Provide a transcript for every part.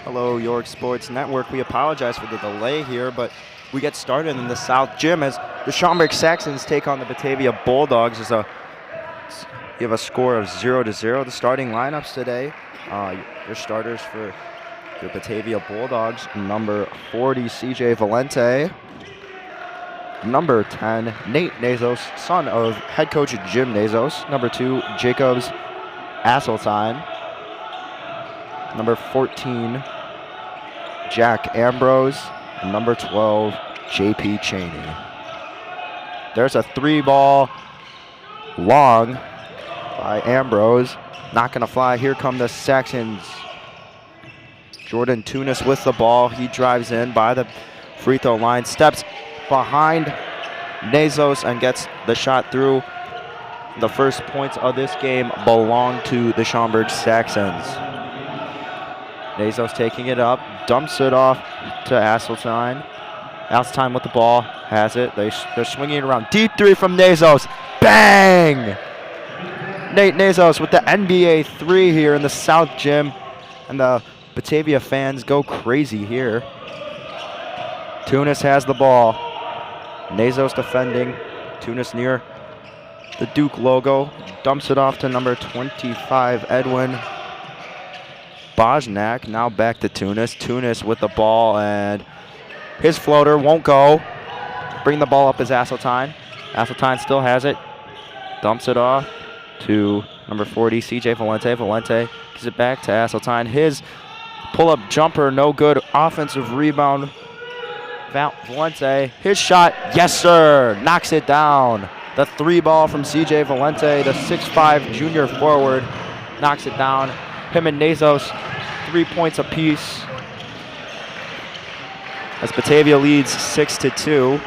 Hello, York Sports Network. We apologize for the delay here, but we get started in the South Gym as the Schaumburg Saxons take on the Batavia Bulldogs. You have a score of 0-0. The starting lineups today, your starters for your Batavia Bulldogs, number 40, CJ Valente. Number 10, Nate Nazos, son of head coach Jim Nazos. Number 2, Jacobs Asseltine. Number 14, Jack Ambrose. And number 12, JP Cheney. There's a 3-ball long by Ambrose. Not going to fly. Here come the Saxons. Jordan Tunis with the ball. He drives in by the free throw line. Steps behind Nazos and gets the shot through. The first points of this game belong to the Schaumburg Saxons. Nazos taking it up, dumps it off to Asseltine. Asseltine with the ball, has it. They're swinging it around. Deep three from Nazos. Bang! Nate Nazos with the NBA 3 here in the South Gym. And the Batavia fans go crazy here. Tunis has the ball. Nazos defending. Tunis near the Duke logo. Dumps it off to number 25, Edwin Bojnak. Now back to Tunis. Tunis with the ball, and his floater won't go. Bring the ball up is Asseltine. Asseltine still has it. Dumps it off to number 40, CJ Valente. Valente gives it back to Asseltine. His pull-up jumper, no good. Offensive rebound. Valente, his shot, yes sir, knocks it down. The 3-ball from CJ Valente, the 6'5" junior forward, knocks it down. Him and Nazos, 3 points apiece. As Batavia leads 6-2.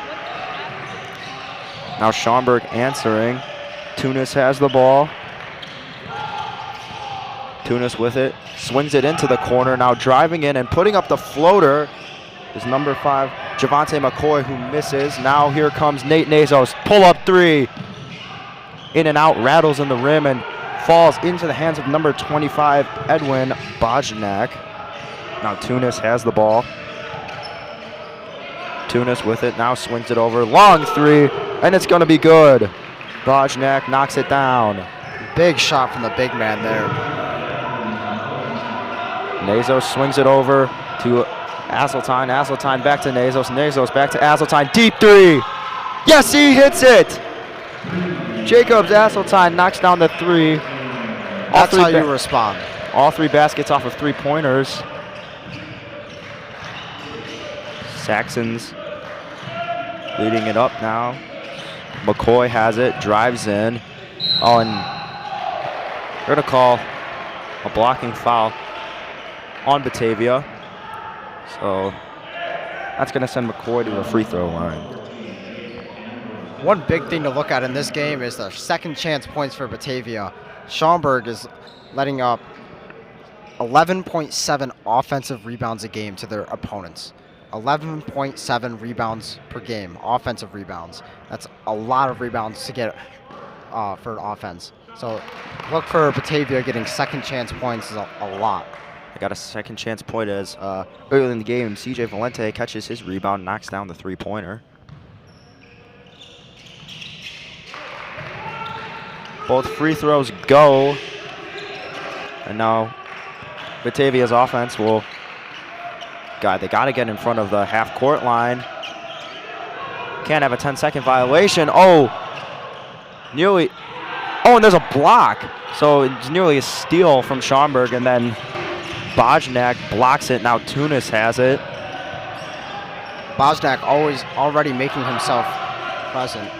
Now Schaumburg answering. Tunis has the ball. Tunis with it, swings it into the corner. Now driving in and putting up the floater is number 5, Javante McCoy, who misses. Now here comes Nate Nazos. Pull-up 3. In and out, rattles in the rim and falls into the hands of number 25, Edwin Bojnak. Now Tunis has the ball. Tunis with it, now swings it over. Long 3, and it's going to be good. Bojnak knocks it down. Big shot from the big man there. Nazos swings it over to Asseltine. Asseltine back to Nazos. Nazos back to Asseltine. Deep 3. Yes, he hits it. Jacobs Asseltine knocks down the 3. That's how you respond. All 3 baskets off of 3-pointers. Saxons leading it up now. McCoy has it, drives in. Oh, and they're going to call a blocking foul on Batavia. So that's going to send McCoy to the free throw line. One big thing to look at in this game is the second chance points for Batavia. Schaumburg is letting up 11.7 offensive rebounds a game to their opponents. 11.7 rebounds per game, offensive rebounds. That's a lot of rebounds to get for an offense. So look for Batavia getting second chance points is a lot. They got a second chance point as early in the game, CJ Valente catches his rebound, knocks down the 3-pointer. Both free throws go. And now Batavia's offense will, they got to get in front of the half-court line. Can't have a 10-second violation. Oh, nearly. Oh, and there's a block. So it's nearly a steal from Schaumburg, and then Bojnak blocks it. Now Tunis has it. Bojnak already making himself present.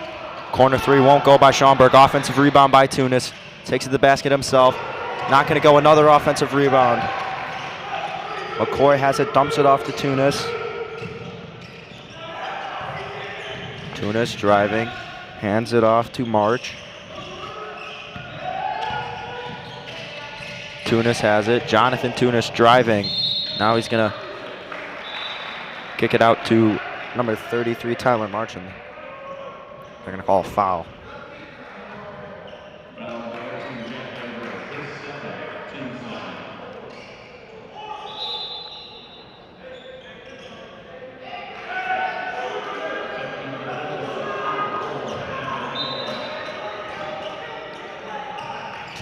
Corner 3 won't go by Schaumburg. Offensive rebound by Tunis. Takes it to the basket himself. Not going to go. Another offensive rebound. McCoy has it, dumps it off to Tunis. Tunis driving, hands it off to March. Tunis has it. Jonathan Tunis driving. Now he's going to kick it out to number 33, Tyler March. And they're going to call a foul.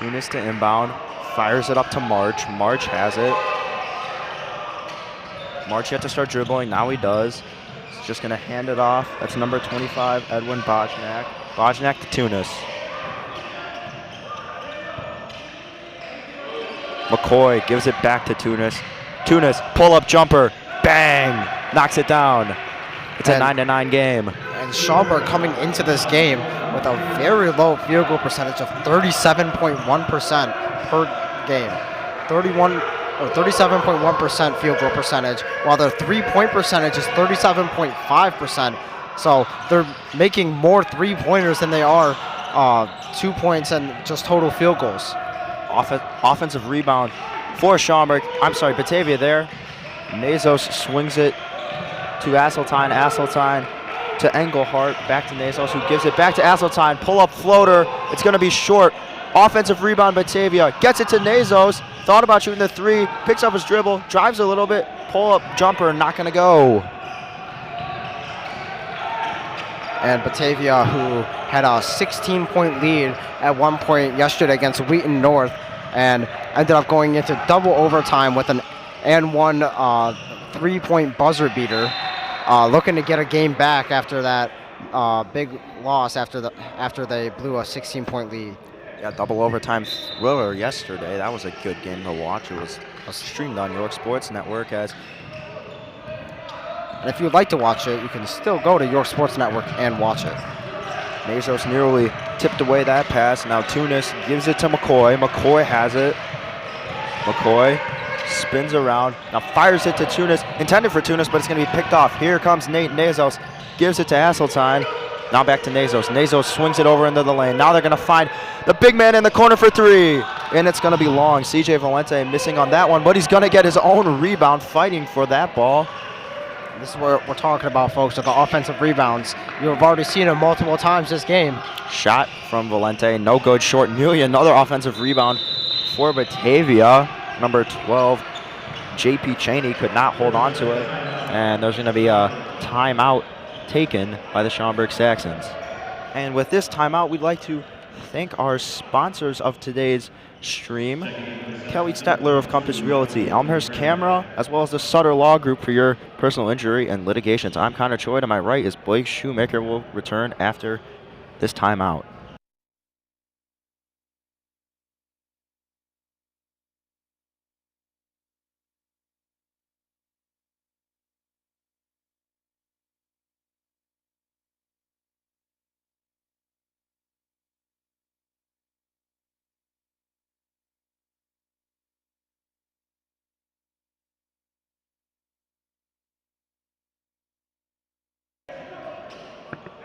Tunis to inbound, fires it up to March. March has it. March yet to start dribbling, now he does. He's just gonna hand it off. That's number 25, Edwin Bojnak. Bojnak to Tunis. McCoy gives it back to Tunis. Tunis, pull-up jumper, bang, knocks it down. It's a 9-9 game. And Schaumburg coming into this game with a very low field goal percentage of 37.1% per game. 37.1% field goal percentage, while their three-point percentage is 37.5%. So they're making more three-pointers than they are 2 points and just total field goals. Offensive rebound for Schaumburg. I'm sorry, Batavia there. Nazos swings it to Asseltine. Asseltine to Engelhart. Back to Nazos, who gives it back to Asseltine. Pull-up floater. It's going to be short. Offensive rebound, Batavia. Gets it to Nazos. Thought about shooting the three. Picks up his dribble. Drives a little bit. Pull-up jumper. Not going to go. And Batavia, who had a 16-point lead at one point yesterday against Wheaton North, and ended up going into double overtime with an and one three-point buzzer beater, looking to get a game back after that big loss after they blew a 16-point lead. Yeah, double overtime thriller yesterday. That was a good game to watch. It was streamed on York Sports Network. And if you'd like to watch it, you can still go to York Sports Network and watch it. Nazos nearly tipped away that pass. Now Tunis gives it to McCoy. McCoy has it. McCoy spins around. Now fires it to Tunis. Intended for Tunis, but it's going to be picked off. Here comes Nate Nazos. Gives it to Asseltine. Now back to Nazos. Nazos swings it over into the lane. Now they're going to find the big man in the corner for three. And it's going to be long. CJ Valente missing on that one, but he's going to get his own rebound fighting for that ball. This is what we're talking about, folks, with the offensive rebounds. You've already seen it multiple times this game. Shot from Valente, no good, short. Nearly another offensive rebound for Batavia. Number 12, JP Cheney, could not hold on to it. And there's going to be a timeout taken by the Schaumburg Saxons. And with this timeout, we'd like to thank our sponsors of today's stream, Kelly Stetler of Compass Realty, Elmhurst Camera, as well as the Sutter Law Group for your personal injury and litigations. I'm Connor Choi. To my right is Blake Shoemaker. Will return after this timeout.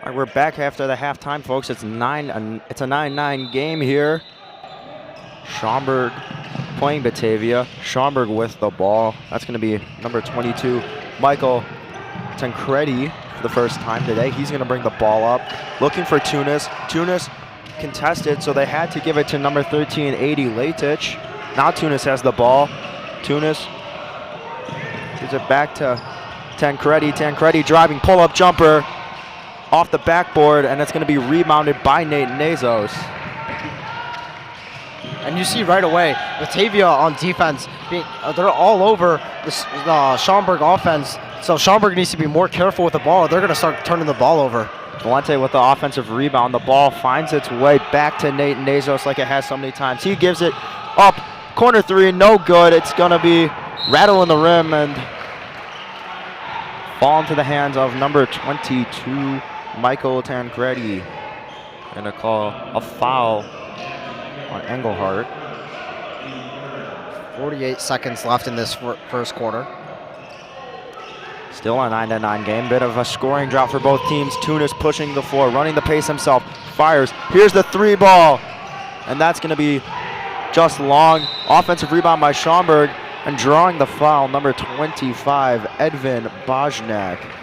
All right, we're back after the halftime, folks. It's a 9-9 game here. Schaumburg playing Batavia. Schaumburg with the ball. That's going to be number 22, Michael Tancredi, for the first time today. He's going to bring the ball up, looking for Tunis. Tunis contested, so they had to give it to number 13, 80, Latich. Now Tunis has the ball. Tunis gives it back to Tancredi. Tancredi driving, pull-up jumper off the backboard, and it's going to be rebounded by Nate Nazos. And you see right away, Batavia on defense, they're all over the Schaumburg offense. So Schaumburg needs to be more careful with the ball. They're going to start turning the ball over. Valente with the offensive rebound. The ball finds its way back to Nate Nazos like it has so many times. He gives it up. Corner three, no good. It's going to be rattle in the rim and fall into the hands of number 22, Michael Tancredi. Going to call a foul on Engelhart. 48 seconds left in this first quarter. Still a 9-9 game. Bit of a scoring drought for both teams. Tunis pushing the floor, running the pace himself. Fires. Here's the three ball. And that's going to be just long. Offensive rebound by Schaumburg. And drawing the foul, number 25, Edwin Bojnak.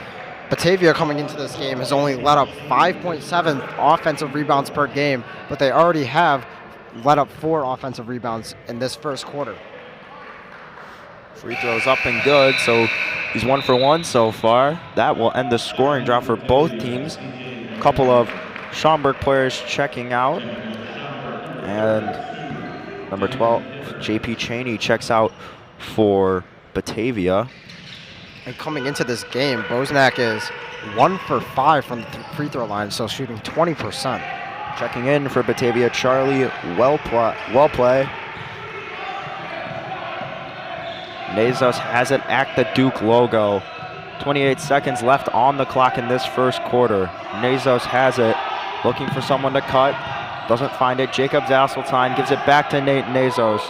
Batavia coming into this game has only let up 5.7 offensive rebounds per game, but they already have let up 4 offensive rebounds in this first quarter. Free throws up and good, so he's 1 for 1 so far. That will end the scoring drought for both teams. A couple of Schaumburg players checking out. And Number 12, JP Cheney checks out for Batavia. And coming into this game, Bosnack is 1 for 5 from the free throw line, so shooting 20%. Checking in for Batavia, Charlie, well play. Nazos has it at the Duke logo. 28 seconds left on the clock in this first quarter. Nazos has it, looking for someone to cut. Doesn't find it. Jacob Zasseltine gives it back to Nate Nazos.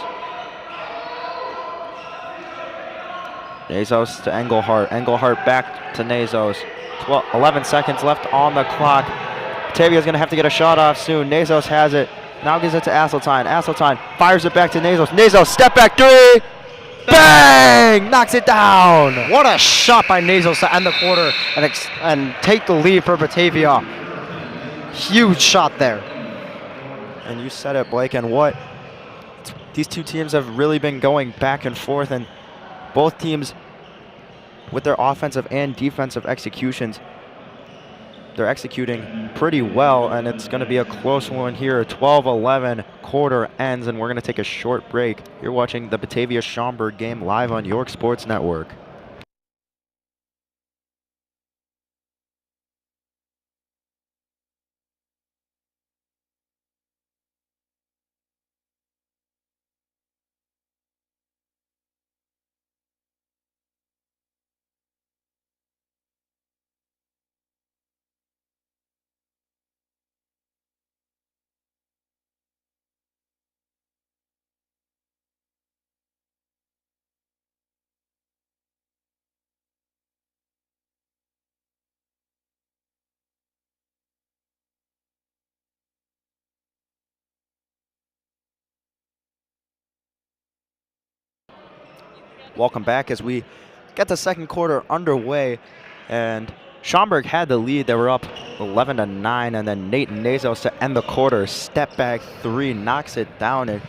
Nazos to Engelhart. Engelhart back to Nazos. 11 seconds left on the clock. Batavia's going to have to get a shot off soon. Nazos has it. Now gives it to Asseltine. Asseltine fires it back to Nazos. Nazos, step back three. Bang! Knocks it down. What a shot by Nazos to end the quarter and take the lead for Batavia. Huge shot there. And you said it, Blake, and what? These two teams have really been going back and forth, and both teams, with their offensive and defensive executions, they're executing pretty well, and it's going to be a close one here. 12-11, quarter ends, and we're going to take a short break. You're watching the Batavia Schaumburg game live on York Sports Network. Welcome back as we get the second quarter underway, and Schaumburg had the lead. They were up 11-9, and then Nate Nazos to end the quarter. Step back three, knocks it down, and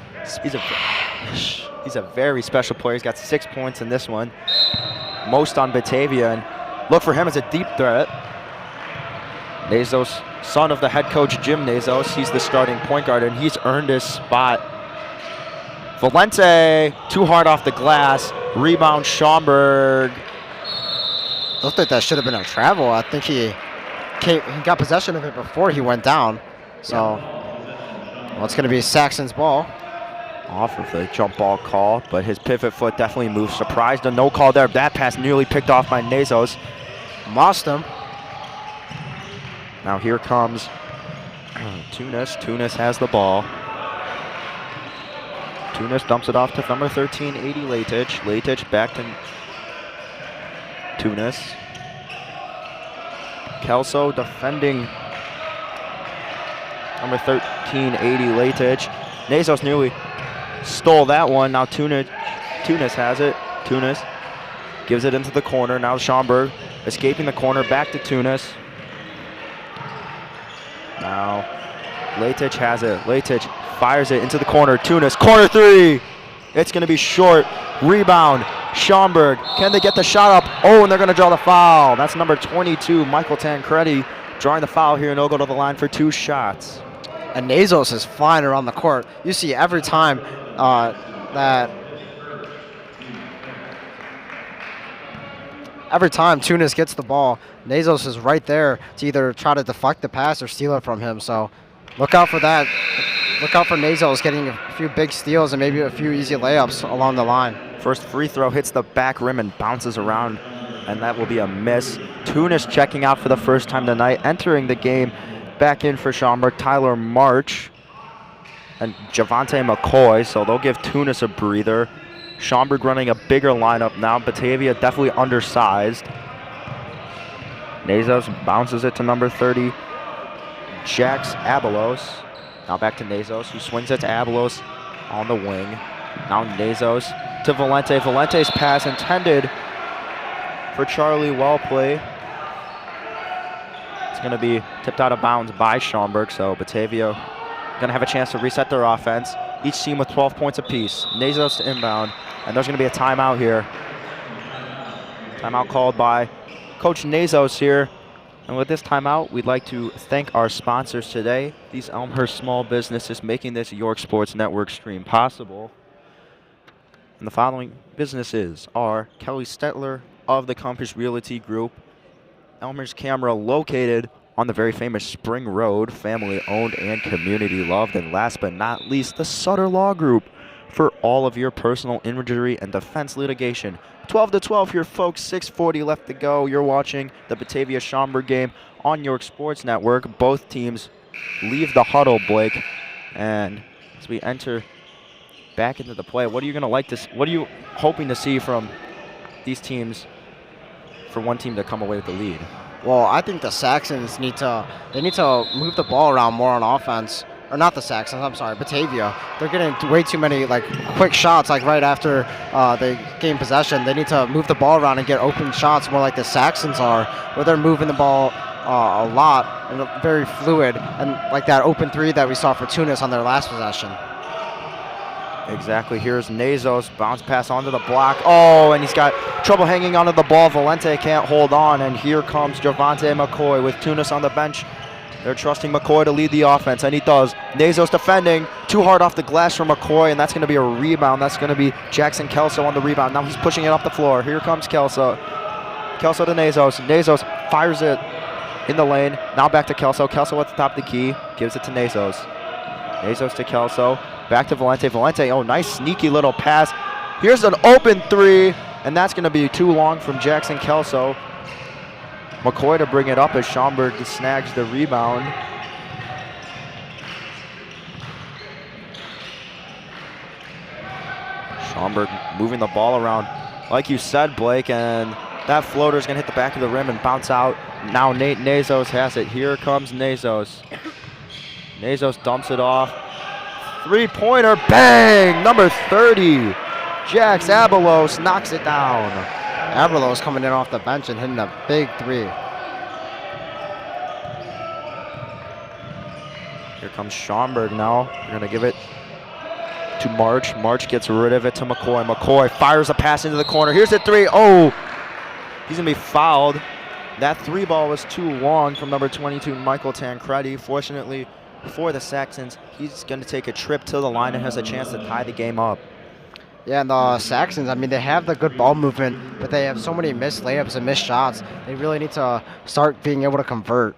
he's a very special player. He's got 6 points in this one, most on Batavia, and look for him as a deep threat. Nazos, son of the head coach Jim Nazos, he's the starting point guard, and he's earned his spot. Valente, too hard off the glass. Rebound, Schaumburg. Looked like that should have been a travel. I think he got possession of it before he went down. So, well, it's going to be Saxon's ball. Off of the jump ball call, but his pivot foot definitely moved. Surprised a no call there. That pass nearly picked off by Nazos. Mossed him. Now here comes Tunis. Tunis has the ball. Tunis dumps it off to number 13, 80 Latich. Latich back to Tunis. Kelso defending number 13, 80 Latich. Nazos nearly stole that one. Now Tunis has it. Tunis gives it into the corner. Now Schaumburg escaping the corner, back to Tunis. Now Latich has it. Latich fires it into the corner. Tunis, corner three. It's going to be short. Rebound, Schaumburg. Can they get the shot up? Oh, and they're going to draw the foul. That's number 22, Michael Tancredi, drawing the foul here, and he'll go to the line for 2 shots. And Nazos is flying around the court. You see every time Tunis gets the ball, Nazos is right there to either try to deflect the pass or steal it from him. So look out for that. Look out for Nazos getting a few big steals and maybe a few easy layups along the line. First free throw hits the back rim and bounces around, and that will be a miss. Tunis checking out for the first time tonight. Entering the game back in for Schaumburg, Tyler March and Javante McCoy, so they'll give Tunis a breather. Schaumburg running a bigger lineup now. Batavia definitely undersized. Nazos bounces it to number 30, Jax Abelos. Now back to Nazos, who swings it to Abelos on the wing. Now Nazos to Valente. Valente's pass intended for Charlie. Well play. It's going to be tipped out of bounds by Schaumburg, so Batavia going to have a chance to reset their offense. Each team with 12 points apiece. Nazos to inbound, and there's going to be a timeout here. Timeout called by Coach Nazos here. And with this timeout, we'd like to thank our sponsors today, these Elmhurst small businesses making this York Sports Network stream possible. And the following businesses are Kelly Stetler of the Compass Realty Group, Elmer's Camera located on the very famous Spring Road, family owned and community loved. And last but not least, the Sutter Law Group for all of your personal injury and defense litigation. 12 to 12 here, folks. 6:40 left to go. You're watching the Batavia Schaumburg game on York Sports Network. Both teams leave the huddle, Blake. And as we enter back into the play, what are you going to like to? What are you hoping to see from these teams for one team to come away with the lead? Well, I think the Saxons need to move the ball around more on offense. Or not the Saxons, I'm sorry, Batavia. They're getting way too many quick shots right after they gain possession. They need to move the ball around and get open shots more like the Saxons are, where they're moving the ball a lot and very fluid, and like that open three that we saw for Tunis on their last possession. Exactly. Here's Nazos, bounce pass onto the block. Oh, and he's got trouble hanging onto the ball. Valente can't hold on, and here comes Javante McCoy with Tunis on the bench. They're trusting McCoy to lead the offense, and he does. Nazos defending, too hard off the glass for McCoy, and that's going to be a rebound. That's going to be Jackson Kelso on the rebound. Now he's pushing it up the floor. Here comes Kelso. Kelso to Nazos. Nazos fires it in the lane. Now back to Kelso. Kelso at the top of the key. Gives it to Nazos. Nazos to Kelso. Back to Valente. Valente, oh, nice sneaky little pass. Here's an open three, and that's going to be too long from Jackson Kelso. McCoy to bring it up as Schaumburg snags the rebound. Schaumburg moving the ball around, like you said, Blake, and that floater is going to hit the back of the rim and bounce out. Now Nate Nazos has it. Here comes Nazos. Nazos dumps it off. Three-pointer, bang! Number 30, Jax Abelos knocks it down. Abelos coming in off the bench and hitting a big three. Here comes Schaumburg now. They're going to give it to March. March gets rid of it to McCoy. McCoy fires a pass into the corner. Here's the three. Oh, he's going to be fouled. That three ball was too long from number 22, Michael Tancredi. Fortunately for the Saxons, he's going to take a trip to the line and has a chance to tie the game up. Yeah, and the Saxons, I mean, they have the good ball movement, but they have so many missed layups and missed shots. They really need to start being able to convert.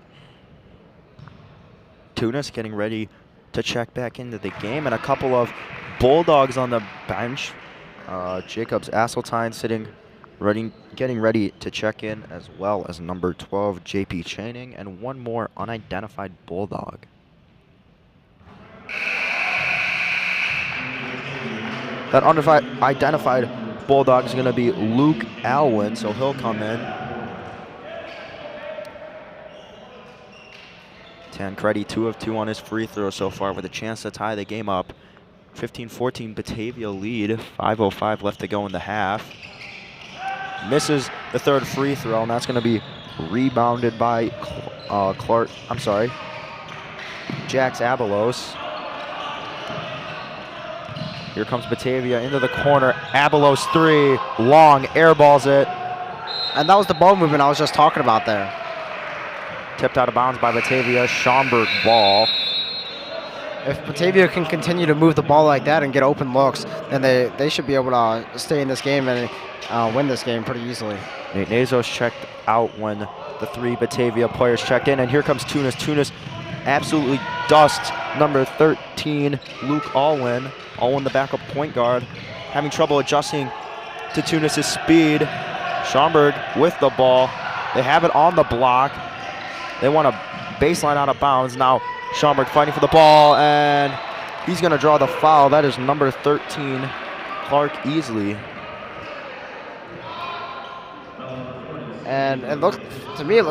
Tunis getting ready to check back into the game, and a couple of Bulldogs on the bench. Jacobs Asseltine getting ready to check in, as well as number 12, JP Chaining, and one more unidentified Bulldog. That unidentified Bulldog is going to be Luke Alwyn, so he'll come in. Tancredi 2 of 2 on his free throw so far with a chance to tie the game up. 15-14 Batavia lead, 5:05 left to go in the half. Misses the third free throw, and that's going to be rebounded by Jax Abelos. Here comes Batavia into the corner. Abelos three, long, airballs it. And that was the ball movement I was just talking about there. Tipped out of bounds by Batavia. Schaumburg ball. If Batavia can continue to move the ball like that and get open looks, then they should be able to stay in this game and win this game pretty easily. Nate Nazos checked out when the three Batavia players checked in, and here comes Tunis. Tunis absolutely dusts number 13, Luke Alwyn. Alwyn, the backup point guard, having trouble adjusting to Tunis's speed. Schaumburg with the ball. They have it on the block. They want a baseline out of bounds. Now Schaumburg fighting for the ball, and he's going to draw the foul. That is number 13, Clark Easley. And it looked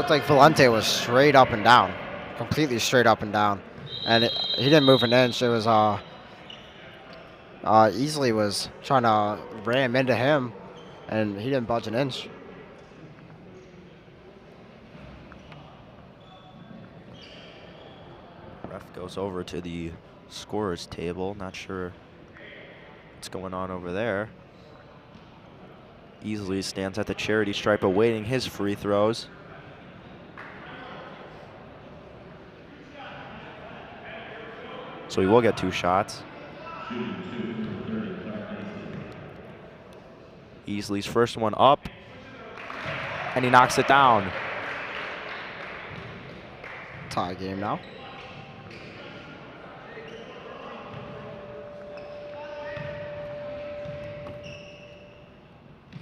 like Valente was straight up and down, completely straight up and down, and he didn't move an inch. It was Easley was trying to ram into him, and he didn't budge an inch. Ref goes over to the scorer's table. Not sure what's going on over there. Easley stands at the charity stripe awaiting his free throws. so he will get 2 shots. Easley's first one up, and he knocks it down. Tie game now.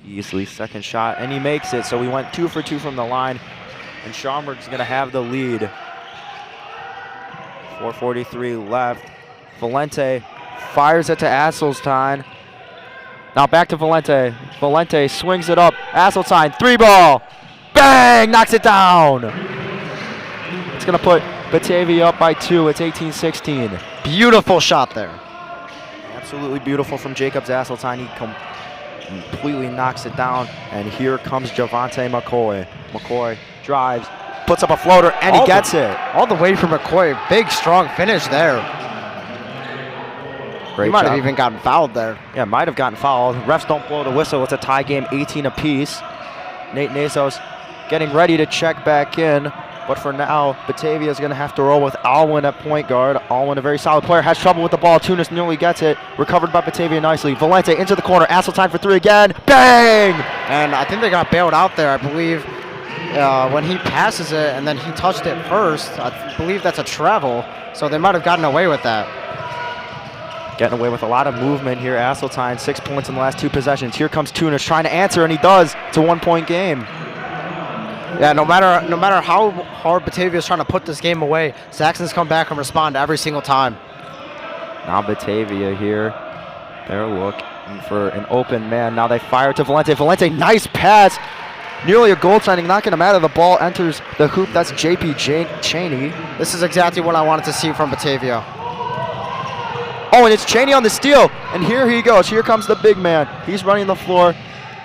Easley's second shot, and he makes it. So we went 2 for 2 from the line, and Schaumburg's going to have the lead. 4:43 left. Valente fires it to Asselstein. Now back to Valente. Valente swings it up. Asselstein, 3-ball. Bang! Knocks it down. It's going to put Batavia up by 2. It's 18-16. Beautiful shot there. Absolutely beautiful from Jacobs Asselstein. He completely knocks it down. And here comes Javante McCoy. McCoy drives, puts up a floater, and he gets it. All the way from McCoy. Big, strong finish there. Great He might job. have even gotten fouled there. Yeah, might have gotten fouled. Refs don't blow the whistle. It's a tie game, 18 apiece. Nate Nazos getting ready to check back in. But for now, Batavia is going to have to roll with Alwyn at point guard. Alwyn, a very solid player, has trouble with the ball. Tunis nearly gets it. Recovered by Batavia nicely. Valente into the corner. Asselstein for 3 again. Bang! And I think they got bailed out there, I believe. When he passes it and then he touched it first, I believe that's a travel. So they might have gotten away with that. Getting away with a lot of movement here. Asselstein, 6 points in the last 2 possessions. Here comes Tunis trying to answer, and he does. It's a 1-point game. Yeah, no matter how hard Batavia is trying to put this game away, Saxons come back and respond every single time. Now Batavia here. They're looking for an open man. Now they fire to Valente. Valente, nice pass. Nearly a goal signing, knocking him out of the ball. Enters the hoop. That's JP Cheney. This is exactly what I wanted to see from Batavia. Oh, and it's Cheney on the steal. And here he goes. Here comes the big man. He's running the floor.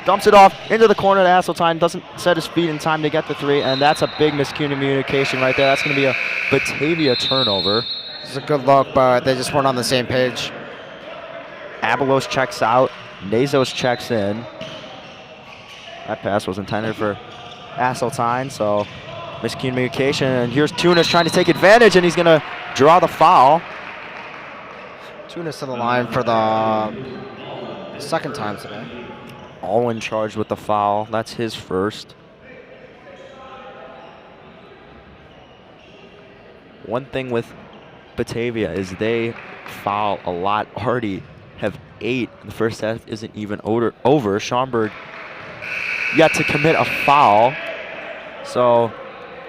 Dumps it off into the corner to Asselstein. Doesn't set his feet in time to get the 3. And that's a big miscommunication right there. That's going to be a Batavia turnover. It's a good look, but they just weren't on the same page. Abelos checks out. Nazos checks in. That pass was intended for Asselstein, so miscommunication. And here's Tunis trying to take advantage, and he's going to draw the foul. Tunis to the line for the second time today. Alwyn charged with the foul. That's his first. One thing with Batavia is they foul a lot. Already have 8. The first half isn't even over. Schaumburg yet to commit a foul. So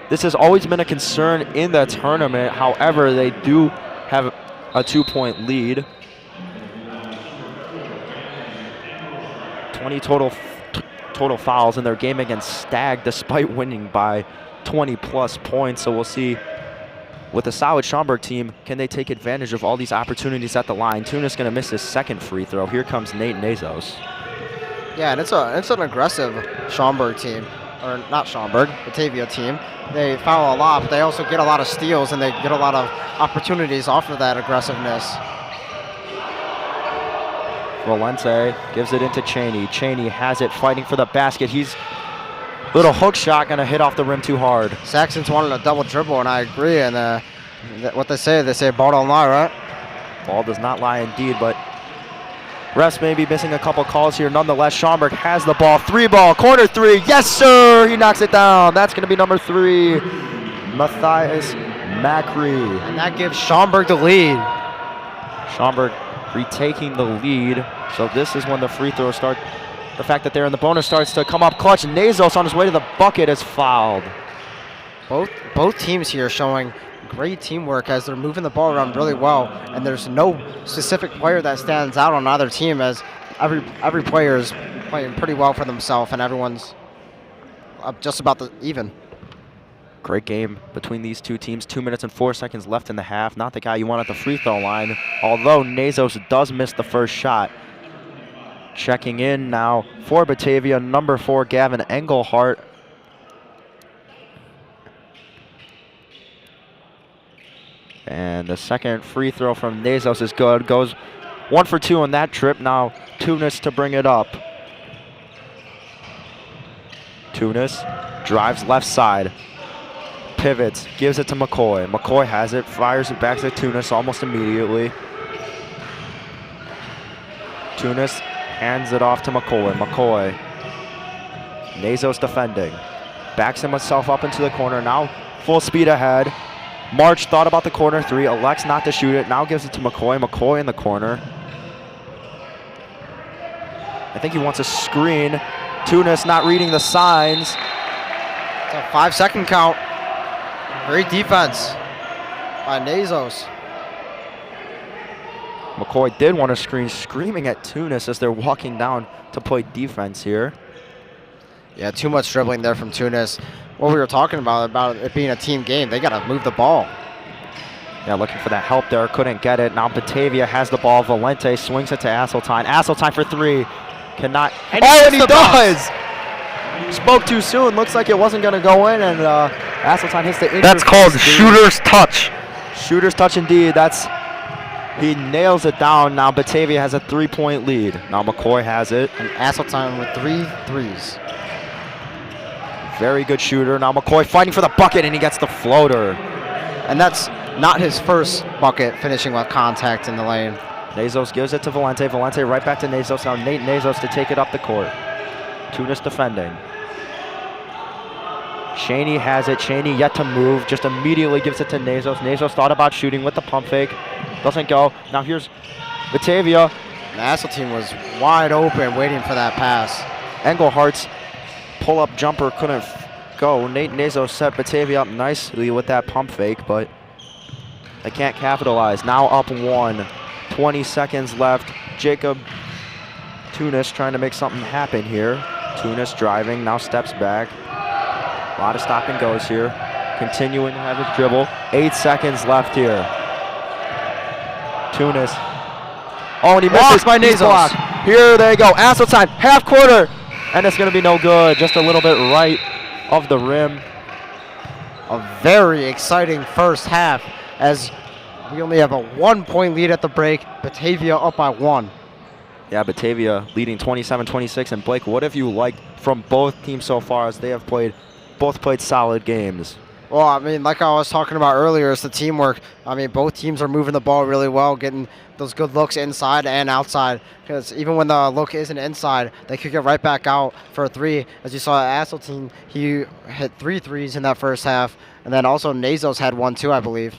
this has always been a concern in the tournament. However, they do have a 2-point lead. 20 total fouls in their game against Stag, despite winning by 20+ points. So we'll see with a solid Schaumburg team, can they take advantage of all these opportunities at the line? Tunis going to miss his second free throw. Here comes Nate Nazos. Yeah, and it's an aggressive Schaumburg team, or not Schaumburg, Batavia team. They foul a lot, but they also get a lot of steals and they get a lot of opportunities off of that aggressiveness. Valente gives it into Cheney. Cheney has it, fighting for the basket. He's little hook shot, gonna hit off the rim too hard. Saxons wanted a double dribble, and I agree. And what they say ball don't lie, right? Ball does not lie indeed, but refs may be missing a couple calls here. Nonetheless, Schaumburg has the ball. 3-ball, corner 3. Yes, sir! He knocks it down. That's gonna be number 3, Matthias Macri. And that gives Schaumburg the lead. Schaumburg retaking the lead. So this is when the free throws start. The fact that they're in the bonus starts to come up clutch. Nazos on his way to the bucket is fouled. Both teams here showing great teamwork as they're moving the ball around really well. And there's no specific player that stands out on either team, as every player is playing pretty well for themselves and everyone's just about even. Great game between these two teams. 2 minutes and 4 seconds left in the half. Not the guy you want at the free throw line, although Nazos does miss the first shot. Checking in now for Batavia, number 4, Gavin Engelhart. And the second free throw from Nazos is good. Goes 1 for 2 on that trip. Now Tunis to bring it up. Tunis drives left side. pivots, gives it to McCoy. McCoy has it, fires it back to Tunis almost immediately. Tunis hands it off to McCoy. McCoy. Nazos defending. Backs himself up into the corner. Now full speed ahead. March thought about the corner three. Elects not to shoot it. Now gives it to McCoy. McCoy in the corner. I think he wants a screen. Tunis not reading the signs. It's a 5-second count. Great defense by Nazos. McCoy did want a screen, screaming at Tunis as they're walking down to play defense here. Yeah, too much dribbling there from Tunis. What we were talking about it being a team game, they got to move the ball. Yeah, looking for that help there, couldn't get it. Now Batavia has the ball. Valente swings it to Asseltine. Asseltine for three. Cannot. And he does! Spoke too soon. Looks like it wasn't going to go in, and Asseltine hits the. That's called shooter's touch. Shooter's touch indeed. He nails it down. Now Batavia has a 3-point lead. Now McCoy has it. And Asseltine with 3 threes. Very good shooter. Now McCoy fighting for the bucket, and he gets the floater. And that's not his first bucket, finishing with contact in the lane. Nazos gives it to Valente. Valente right back to Nazos. Now Nate Nazos to take it up the court. Tunis defending. Cheney has it. Cheney yet to move. Just immediately gives it to Nazos. Nazos thought about shooting with the pump fake. Doesn't go. Now here's Batavia. The Asseltine was wide open waiting for that pass. Englehart's pull-up jumper couldn't go. Nate Nazos set Batavia up nicely with that pump fake, but they can't capitalize. Now up 1. 20 seconds left. Jacob Tunis trying to make something happen here. Tunis driving, now steps back. A lot of stop and goes here. Continuing to have his dribble. 8 seconds left here. Tunis. Oh, and he misses. By Nazos. Here they go. Asseltine, half quarter. And it's going to be no good. Just a little bit right of the rim. A very exciting first half as we only have a 1-point lead at the break. Batavia up by 1. Yeah, Batavia leading 27-26. And Blake, what have you liked from both teams so far as they have both played solid games? Well, I mean, like I was talking about earlier, it's the teamwork. I mean, both teams are moving the ball really well, getting those good looks inside and outside. Because even when the look isn't inside, they could get right back out for a 3. As you saw at Asseltine, he hit 3 threes in that first half. And then also Nazos had 1 too, I believe.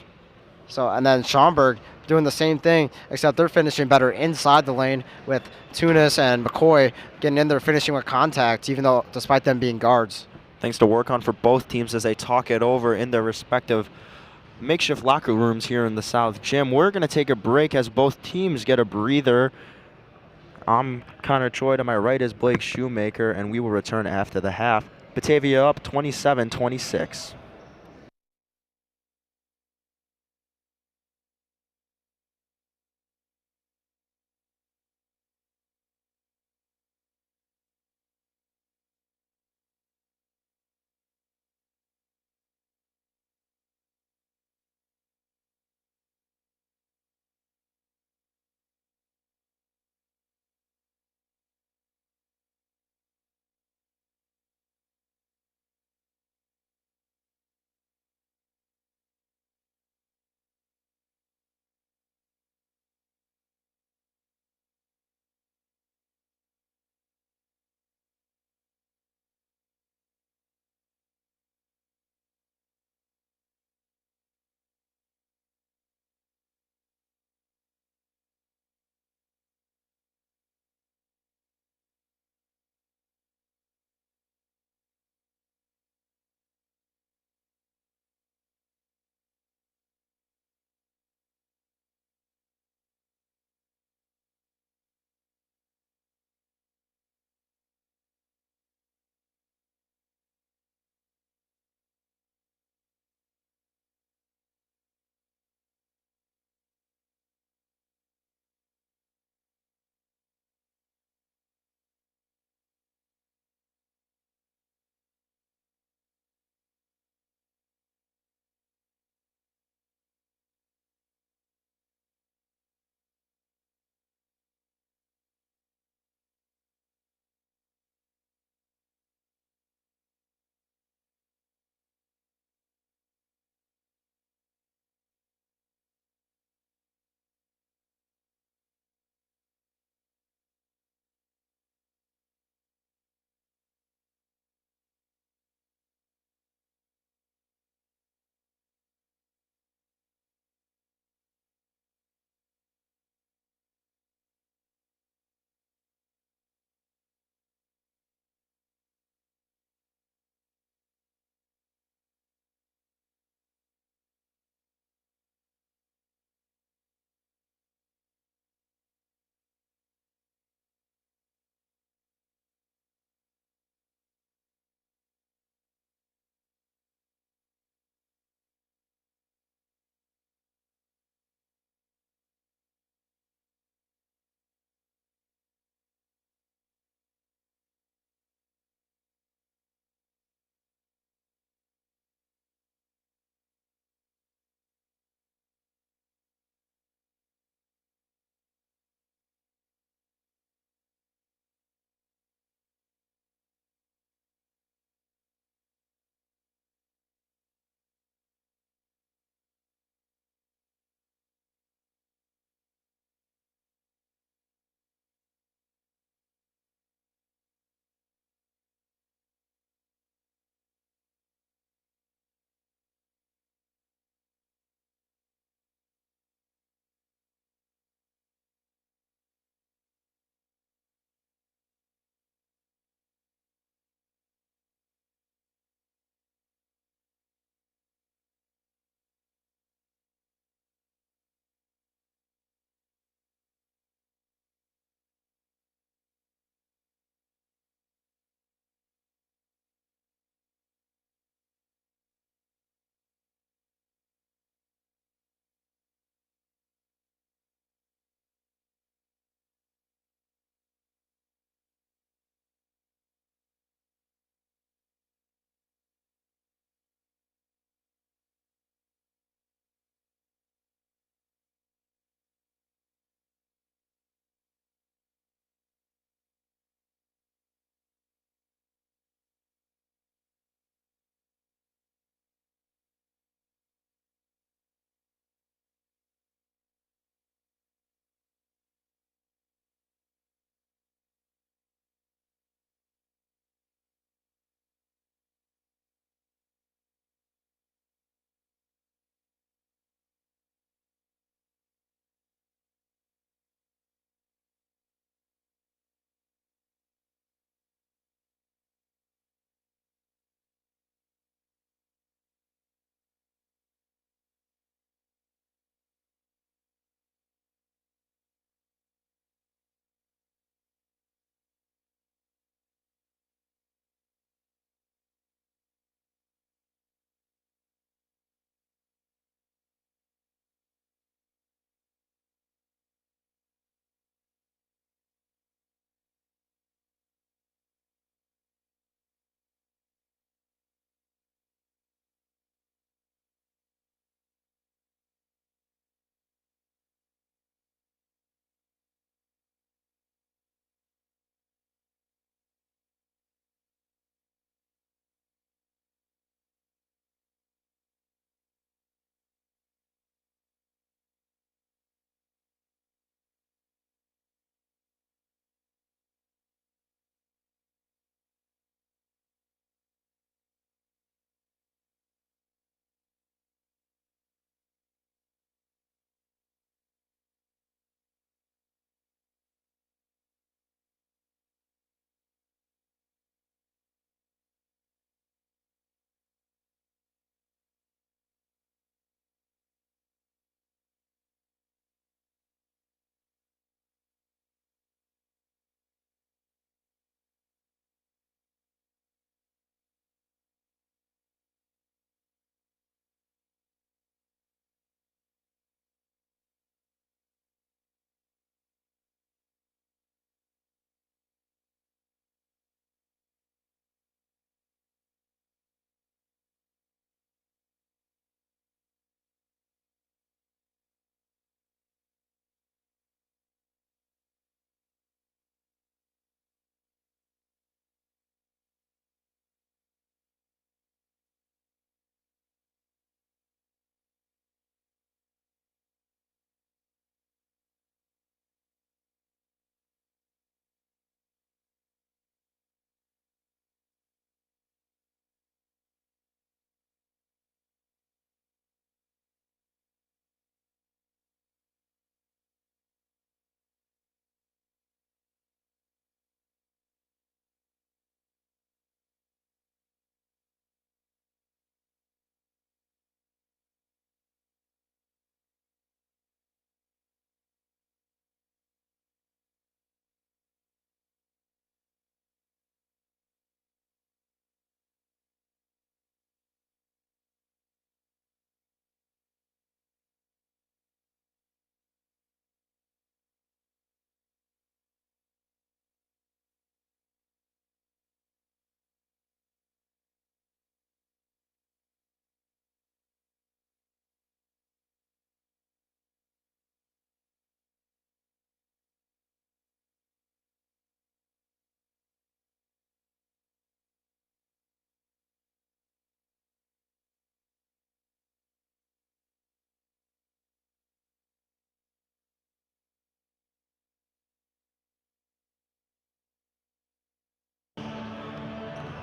So, and then Schaumburg doing the same thing, except they're finishing better inside the lane with Tunis and McCoy getting in there finishing with contact, even though despite them being guards. Things to work on for both teams as they talk it over in their respective makeshift locker rooms here in the South Gym. We're going to take a break as both teams get a breather. I'm Connor Choi. To my right is Blake Shoemaker, and we will return after the half. Batavia up 27-26.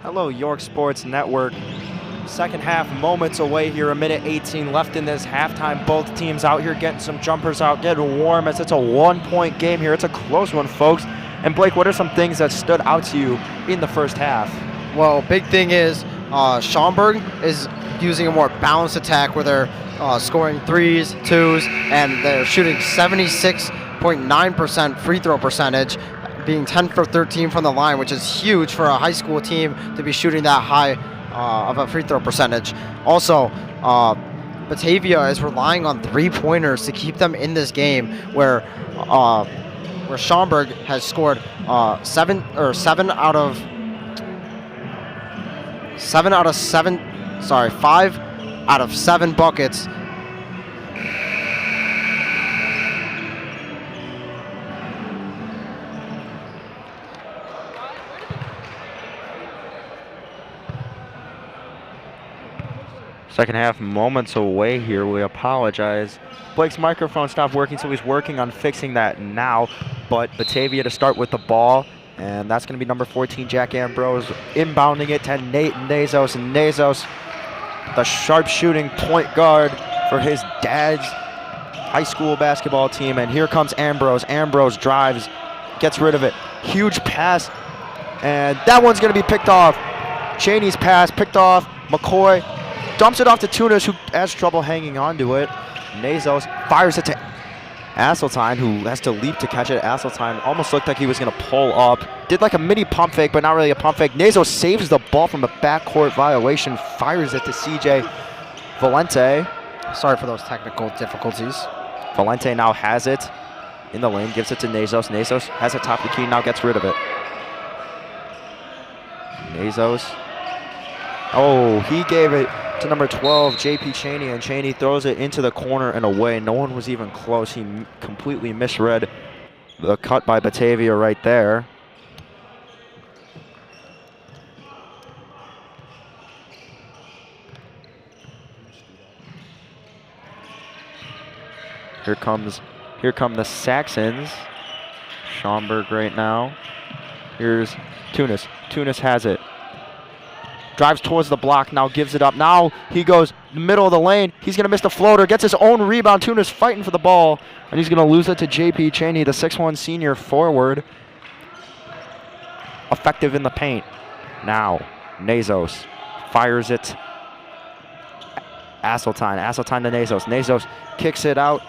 Hello, York Sports Network. Second half moments away here, a minute 18 left in this halftime. Both teams out here getting some jumpers out, getting warm as it's a 1-point game here. It's a close one, folks. And Blake, what are some things that stood out to you in the first half? Well, big thing is Schaumburg is using a more balanced attack where they're scoring 3s, 2s, and they're shooting 76.9% free throw percentage, being 10 for 13 from the line, which is huge for a high school team to be shooting that high of a free throw percentage. Also, Batavia is relying on 3-pointers to keep them in this game, where Schaumburg has scored 5 out of 7 buckets. Second half moments away here. We apologize. Blake's microphone stopped working, so he's working on fixing that now. But Batavia to start with the ball, and that's going to be number 14, Jack Ambrose, inbounding it to Nate Nazos. And Nazos, the sharp-shooting point guard for his dad's high school basketball team. And here comes Ambrose. Ambrose drives, gets rid of it. Huge pass, and that one's going to be picked off. Cheney's pass picked off. McCoy dumps it off to Tunis, who has trouble hanging on to it. Nazos fires it to Asseltine, who has to leap to catch it. Asseltine almost looked like he was going to pull up. Did like a mini pump fake, but not really a pump fake. Nazos saves the ball from a backcourt violation, fires it to CJ Valente. Sorry for those technical difficulties. Valente now has it in the lane, gives it to Nazos. Nazos has it top of the key, now gets rid of it. Nazos. Oh, he gave it to number 12, JP Cheney, and Cheney throws it into the corner and away. No one was even close. He completely misread the cut by Batavia right there. Here come the Saxons. Schaumburg right now. Here's Tunis. Tunis has it. Drives towards the block, now gives it up. Now he goes middle of the lane. He's going to miss the floater, gets his own rebound. Tunis fighting for the ball, and he's going to lose it to JP Cheney, the 6'1 senior forward. Effective in the paint. Now, Nazos fires it. Asseltine to Nazos. Nazos kicks it out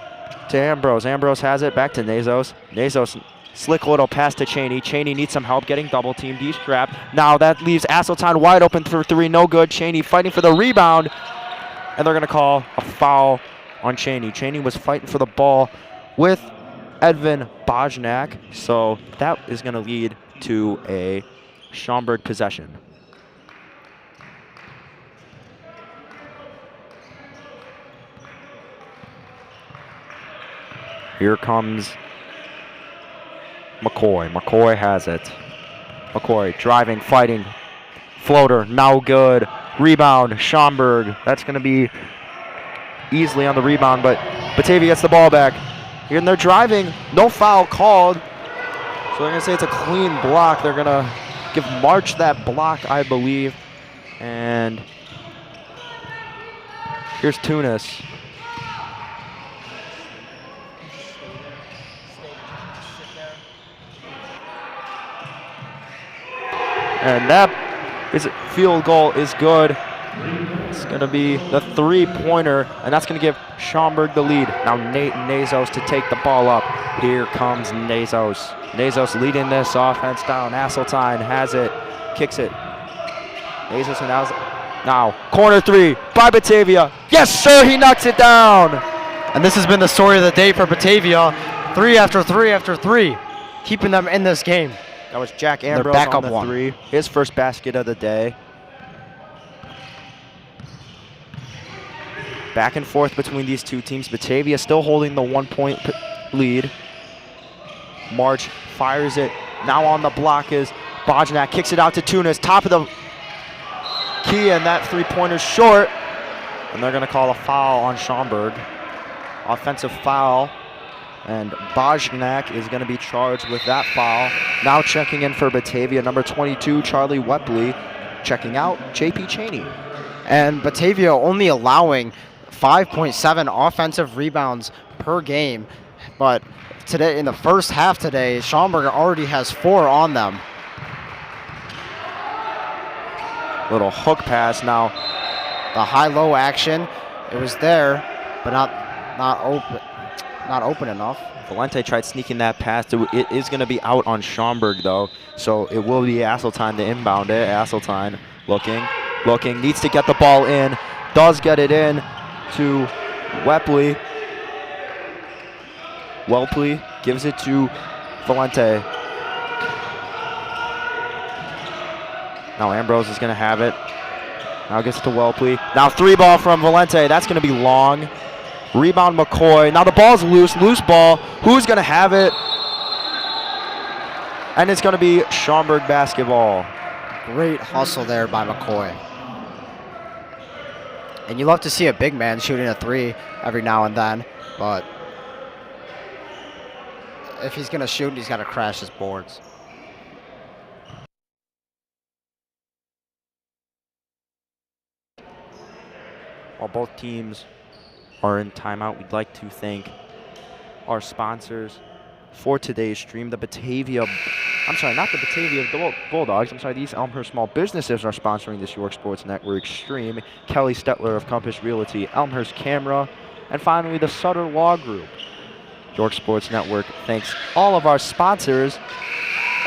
to Ambrose. Ambrose has it, back to Nazos. Nazos, slick little pass to Cheney. Cheney needs some help getting double teamed. He's trapped. Now that leaves Asseltine wide open for 3. No good. Cheney fighting for the rebound. And they're going to call a foul on Cheney. Cheney was fighting for the ball with Edvin Bojnak. So that is going to lead to a Schaumburg possession. Here comes McCoy. McCoy has it. McCoy driving, fighting. Floater, no good. Rebound, Schaumburg. That's going to be easily on the rebound, but Batavia gets the ball back. And they're driving. No foul called. So they're going to say it's a clean block. They're going to give March that block, I believe. And here's Tunis. And that field goal is good. It's going to be the 3-pointer, and that's going to give Schaumburg the lead. Now Nate Nazos to take the ball up. Here comes Nazos. Nazos leading this offense down. Asseltine has it, kicks it. Nazos and now corner 3 by Batavia. Yes, sir, he knocks it down. And this has been the story of the day for Batavia. 3 after 3 after 3, keeping them in this game. That was Jack Ambrose on the 3. His first basket of the day. Back and forth between these two teams. Batavia still holding the 1-point lead. March fires it. Now on the block is Bojnak. Kicks it out to Tunis. Top of the key, and that 3-pointer's short. And they're going to call a foul on Schaumburg. Offensive foul. And Bojnak is going to be charged with that foul. Now checking in for Batavia, number 22, Charlie Wepley. Checking out, JP Cheney. And Batavia only allowing 5.7 offensive rebounds per game. But today, in the first half today, Schaumburg already has 4 on them. Little hook pass now. The high-low action, it was there, but not open enough. Valente tried sneaking that pass. It is going to be out on Schaumburg, though, so it will be Asseltine to inbound it. Asseltine looking, needs to get the ball in, does get it in to Wepley. Welpley gives it to Valente. Now Ambrose is going to have it. Now gets it to Welpley. Now 3-ball from Valente. That's going to be long. Rebound McCoy. Now the ball's loose ball. Who's going to have it? And it's going to be Schaumburg basketball. Great hustle there by McCoy. And you love to see a big man shooting a 3 every now and then, but if he's going to shoot, he's got to crash his boards. While both teams are in timeout, we'd like to thank our sponsors for today's stream. Not the Batavia Bulldogs. These Elmhurst small businesses are sponsoring this York Sports Network stream. Kelly Stetler of Compass Realty, Elmhurst Camera, and finally the Sutter Law Group. York Sports Network thanks all of our sponsors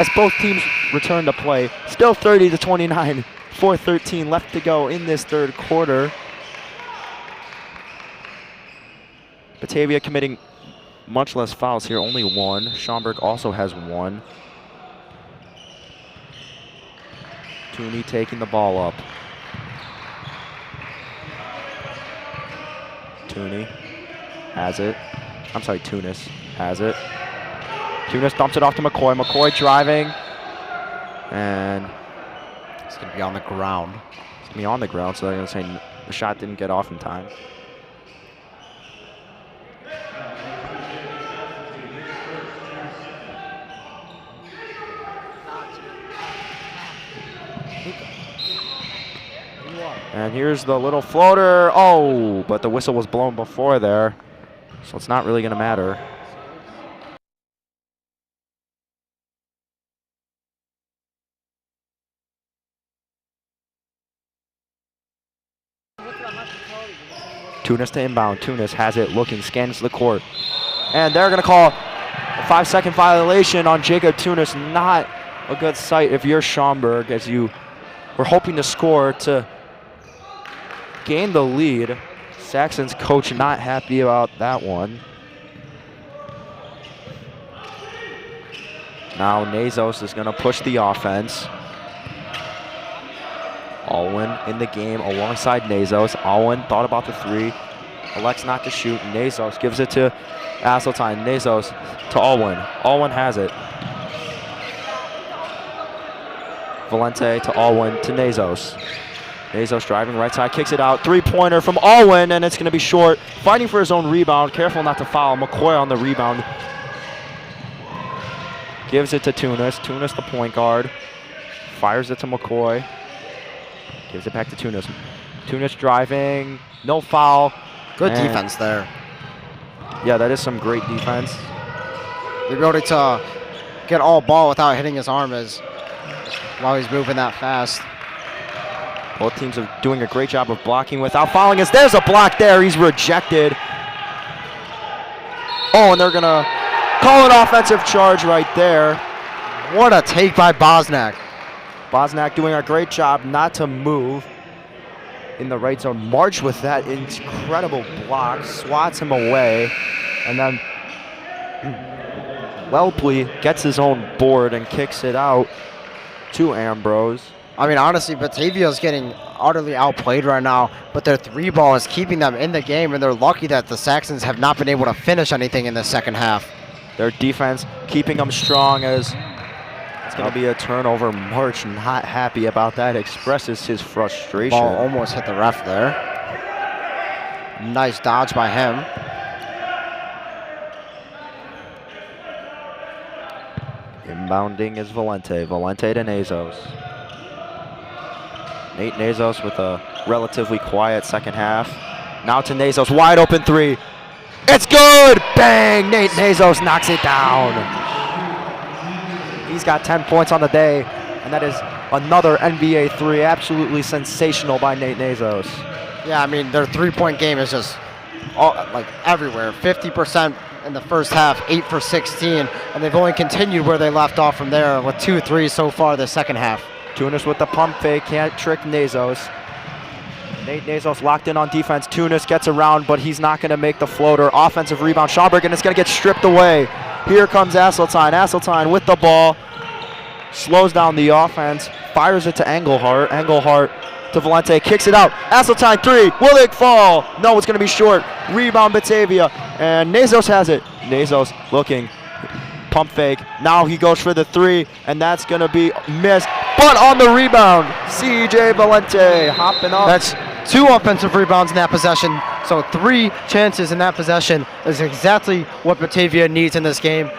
as both teams return to play. Still 30-29, 4:13 left to go in this third quarter. Batavia committing much less fouls here, only 1. Schaumburg also has 1. Tooney taking the ball up. Tooney has it. Tunis has it. Tunis dumps it off to McCoy. McCoy driving. And it's going to be on the ground. It's going to be on the ground, so they're going to say the shot didn't get off in time. And here's the little floater. Oh, but the whistle was blown before there, so it's not really going to matter. Tunis to inbound. Tunis has it, looking, scans the court. And they're going to call a 5-second violation on Jacob Tunis. Not a good sight if you're Schaumburg, as you were hoping to score to gain the lead. Saxon's coach not happy about that one. Now Nazos is going to push the offense. Alwyn in the game alongside Nazos. Alwyn thought about the 3. Elects not to shoot. Nazos gives it to Asseltine. Nazos to Alwyn. Alwyn has it. Valente to Alwyn to Nazos. Nazos driving right side, kicks it out. 3-pointer from Alwyn, and it's going to be short. Fighting for his own rebound. Careful not to foul. McCoy on the rebound. Gives it to Tunis. Tunis, the point guard. Fires it to McCoy. Gives it back to Tunis. Tunis driving. No foul. Good defense there. Yeah, that is some great defense. The ability to get all ball without hitting his arm is while he's moving that fast. Both teams are doing a great job of blocking without fouling. As there's a block there, he's rejected. Oh, and they're gonna call an offensive charge right there. What a take by Bosnack. Bosnack doing a great job not to move in the right zone. March with that incredible block, swats him away, and then Welpley gets his own board and kicks it out to Ambrose. I mean, honestly, Batavia's getting utterly outplayed right now, but their 3-ball is keeping them in the game, and they're lucky that the Saxons have not been able to finish anything in the second half. Their defense keeping them strong, as it's going to be a turnover. March not happy about that, expresses his frustration. Ball almost hit the ref there. Nice dodge by him. Inbounding is Valente. Valente to Nazos. Nate Nazos with a relatively quiet second half. Now to Nazos, wide open three. It's good! Bang! Nate Nazos knocks it down. He's got 10 points on the day, and that is another NBA three. Absolutely sensational by Nate Nazos. Yeah, I mean, their three-point game is just like everywhere. 50% in the first half, 8 for 16, and they've only continued where they left off from there with 2 threes so far this second half. Tunis with the pump fake, can't trick Nazos. Nate Nazos locked in on defense. Tunis gets around, but he's not going to make the floater. Offensive rebound, Schaumburg, and it's going to get stripped away. Here comes Asseltine. Asseltine with the ball. Slows down the offense. Fires it to Engelhart. Engelhart to Valente. Kicks it out. Asseltine three. Will it fall? No, it's going to be short. Rebound Batavia. And Nazos has it. Nazos looking. Pump fake. Now he goes for the three, and that's going to be missed. But on the rebound, CJ Valente hopping up. That's 2 offensive rebounds in that possession, so 3 chances in that possession is exactly what Batavia needs in this game.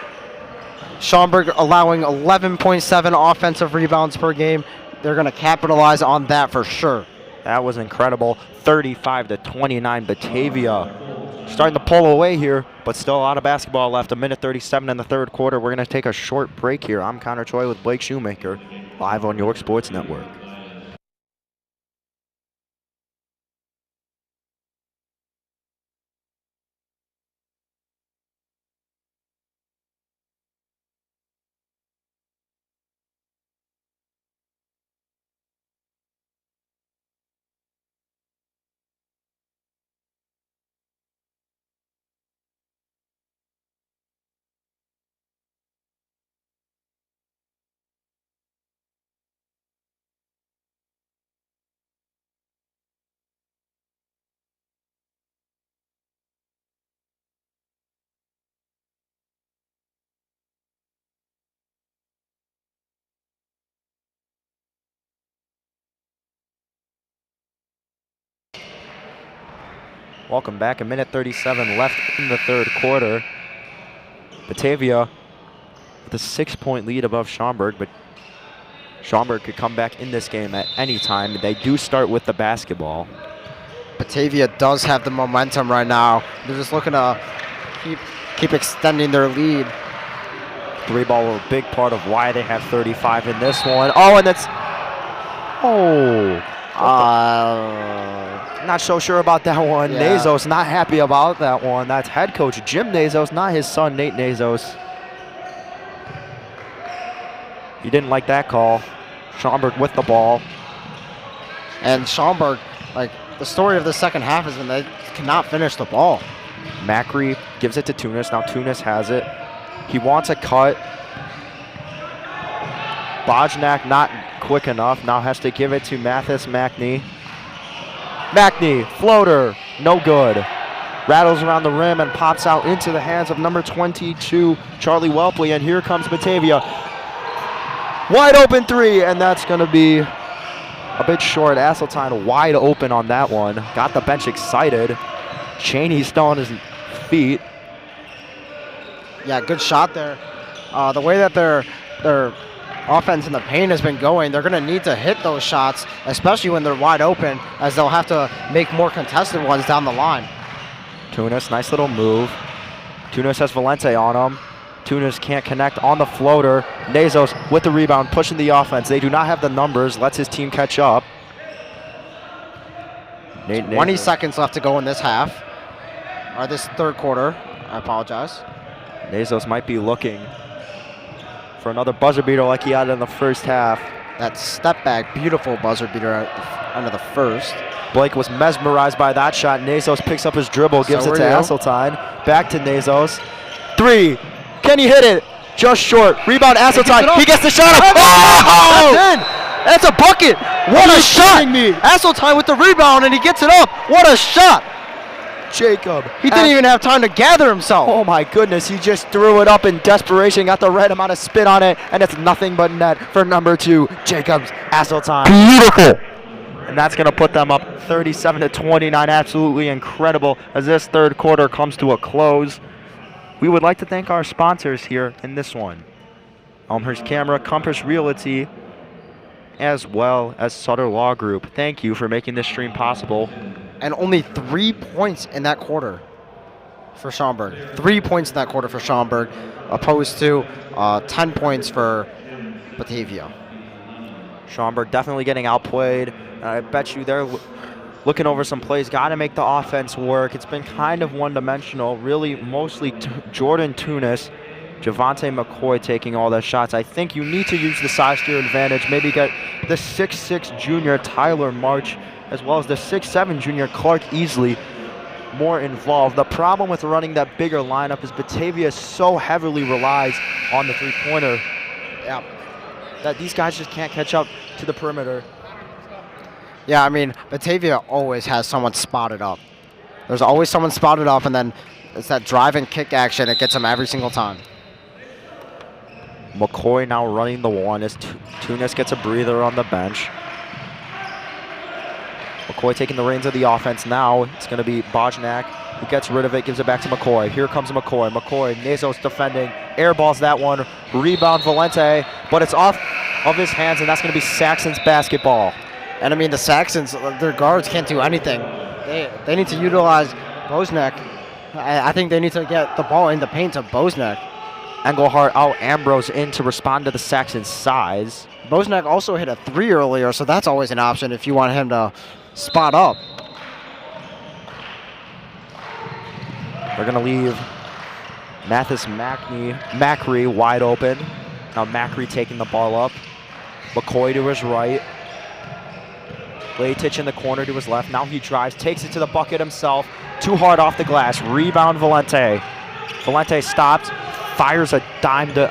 Schaumburg allowing 11.7 offensive rebounds per game. They're going to capitalize on that for sure. That was incredible. 35-29 Batavia. Starting to pull away here, but still a lot of basketball left. 1:37 in the third quarter. We're going to take a short break here. I'm Connor Choi with Blake Shoemaker, live on York Sports Network. Welcome back. 1:37 left in the third quarter. Batavia with a 6-point lead above Schaumburg, but Schaumburg could come back in this game at any time. They do start with the basketball. Batavia does have the momentum right now. They're just looking to keep extending their lead. Three ball a big part of why they have 35 in this one. Oh, and that's... Oh. Not so sure about that one. Yeah. Nazos not happy about that one. That's head coach Jim Nazos, not his son Nate Nazos. He didn't like that call. Schaumburg with the ball. And Schaumburg, like, the story of the second half has been they cannot finish the ball. Macri gives it to Tunis. Now Tunis has it. He wants a cut. Bojnak not quick enough. Now has to give it to Mathis Macney. Macney, floater, no good. Rattles around the rim and pops out into the hands of number 22, Charlie Welpley. And here comes Batavia. Wide open three, and that's going to be a bit short. Asseltine wide open on that one. Got the bench excited. Cheney still on his feet. Yeah, good shot there. The way that their offense in the paint has been going, they're going to need to hit those shots, especially when they're wide open, as they'll have to make more contested ones down the line. Tunis, nice little move. Tunis has Valente on him. Tunis can't connect on the floater. Nazos with the rebound, pushing the offense. They do not have the numbers, lets his team catch up. 20 seconds left to go in this half, or this third quarter. I apologize. Nazos might be looking for another buzzer beater like he had in the first half. That step back, beautiful buzzer beater at the end of the first. Blake was mesmerized by that shot. Nazos picks up his dribble, gives it to Asseltine. Back to Nazos. Three. Can he hit it? Just short. Rebound, Asseltine. He gets the shot up. Oh! That's in. That's a bucket. What a shot. Asseltine with the rebound, and he gets it up. What a shot. Jacob. He didn't even have time to gather himself. Oh my goodness, he just threw it up in desperation, got the right amount of spin on it, and it's nothing but net for number 2, Jacobs Asseltine. Beautiful. And that's going to put them up 37-29. Absolutely incredible as this third quarter comes to a close. We would like to thank our sponsors here in this one. Elmhurst Camera, Compass Realty, as well as Sutter Law Group. Thank you for making this stream possible. And only 3 points in that quarter for Schaumburg. 3 points in that quarter for Schaumburg, opposed to 10 points for Batavia. Schaumburg definitely getting outplayed. I bet you they're looking over some plays. Got to make the offense work. It's been kind of one-dimensional. Really, mostly Jordan Tunis, Javante McCoy taking all the shots. I think you need to use the size to your advantage. Maybe get the 6'6" junior Tyler March, as well as the 6'7" junior Clark Easley more involved. The problem with running that bigger lineup is Batavia so heavily relies on the three-pointer. Yeah. That these guys just can't catch up to the perimeter. Yeah, I mean, Batavia always has someone spotted up. There's always someone spotted up, and then it's that drive and kick action. It gets them every single time. McCoy now running the one as Tunis gets a breather on the bench. McCoy taking the reins of the offense now. It's going to be Bojnak who gets rid of it, gives it back to McCoy. Here comes McCoy. McCoy, Nazos defending, airballs that one. Rebound Valente, but it's off of his hands, and that's going to be Saxon's basketball. And I mean, the Saxons, their guards can't do anything. They need to utilize Bosnak. I think they need to get the ball in the paint to Bosnak. Engelhardt out Ambrose in to respond to the Saxon size. Bosnak also hit a 3 earlier, so that's always an option if you want him to spot up. They're going to leave Mathis Macri wide open. Now Macri taking the ball up. McCoy to his right. Laytich in the corner to his left. Now he drives, takes it to the bucket himself. Too hard off the glass. Rebound Valente. Valente stops, fires a dime to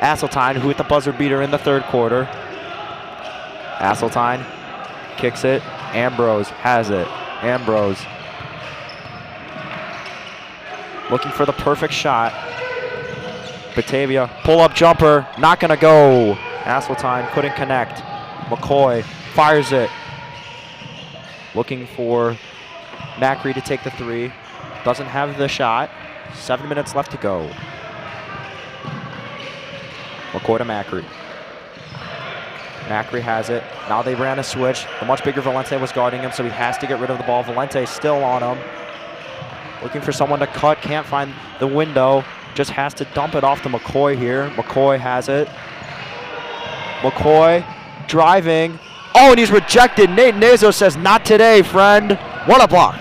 Asseltine, who hit the buzzer beater in the third quarter. Asseltine kicks it. Ambrose has it. Ambrose looking for the perfect shot. Batavia, pull-up jumper, not gonna go. Asseltine couldn't connect. McCoy fires it. Looking for Macri to take the three. Doesn't have the shot. 7 minutes left to go. McCoy to Macri. Macri has it. Now they ran a switch. The much bigger Valente was guarding him, so he has to get rid of the ball. Valente still on him. Looking for someone to cut. Can't find the window. Just has to dump it off to McCoy here. McCoy has it. McCoy driving. Oh, and he's rejected. Nate Nazo says, not today, friend. What a block.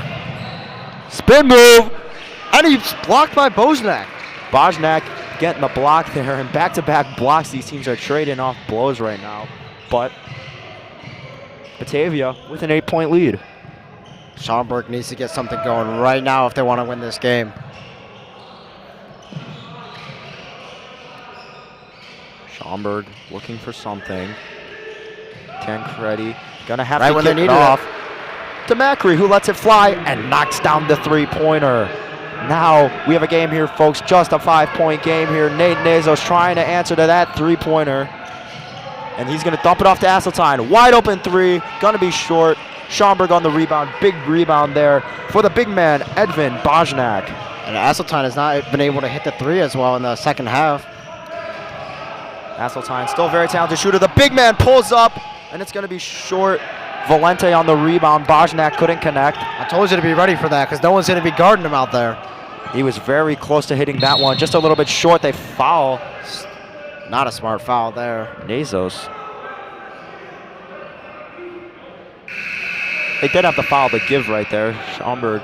Spin move. And he's blocked by Bosnak. Bojnak getting the block there, and back-to-back blocks. These teams are trading off blows right now. But Batavia with an 8-point lead. Schaumburg needs to get something going right now if they want to win this game. Schaumburg looking for something. Tancredi gonna have right to when get they it need off to Macri, who lets it fly and knocks down the three-pointer. Now we have a game here, folks. Just a 5-point game here. Nate Nazos trying to answer to that three-pointer. And he's going to dump it off to Asseltine. Wide open three. Going to be short. Schaumburg on the rebound. Big rebound there for the big man, Edvin Bojnak. And Asseltine has not been able to hit the three as well in the second half. Asseltine still very talented shooter. The big man pulls up, and it's going to be short. Valente on the rebound. Bojnak couldn't connect. I told you to be ready for that because no one's going to be guarding him out there. He was very close to hitting that one. Just a little bit short. They foul. Not a smart foul there. Nazos. They did have the foul to give right there. Schaumburg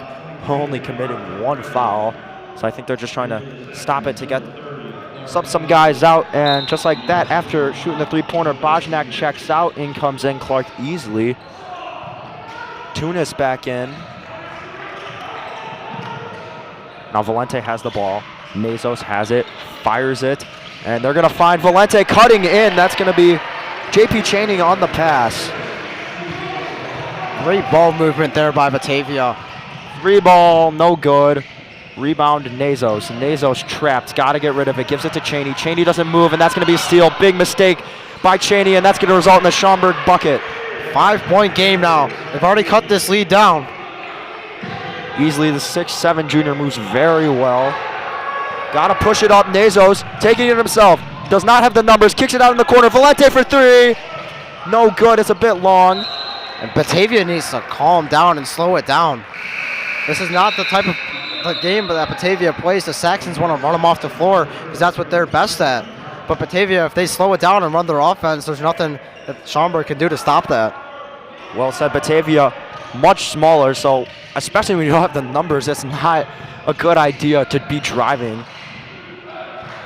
only committing one foul. So I think they're just trying to stop it to get some guys out. And just like that, after shooting the three-pointer, Bojnak checks out. In comes in Clark Easley. Tunis back in. Now Valente has the ball. Nazos has it, fires it, and they're going to find Valente cutting in. That's going to be JP Chaney on the pass. Great ball movement there by Batavia. Three ball, no good. Rebound Nazos. Nazos trapped, got to get rid of it. Gives it to Chaney. Chaney doesn't move, and that's going to be a steal. Big mistake by Chaney, and that's going to result in the Schaumburg bucket. 5-point game now. They've already cut this lead down. Easily the 6'7" junior moves very well. Got to push it up. Nazos taking it himself. Does not have the numbers. Kicks it out in the corner. Valente for three. No good. It's a bit long. And Batavia needs to calm down and slow it down. This is not the type of the game that Batavia plays. The Saxons want to run them off the floor because that's what they're best at. But Batavia, if they slow it down and run their offense, there's nothing that Schaumburg can do to stop that. Well said. Batavia, much smaller, so especially when you don't have the numbers, it's not a good idea to be driving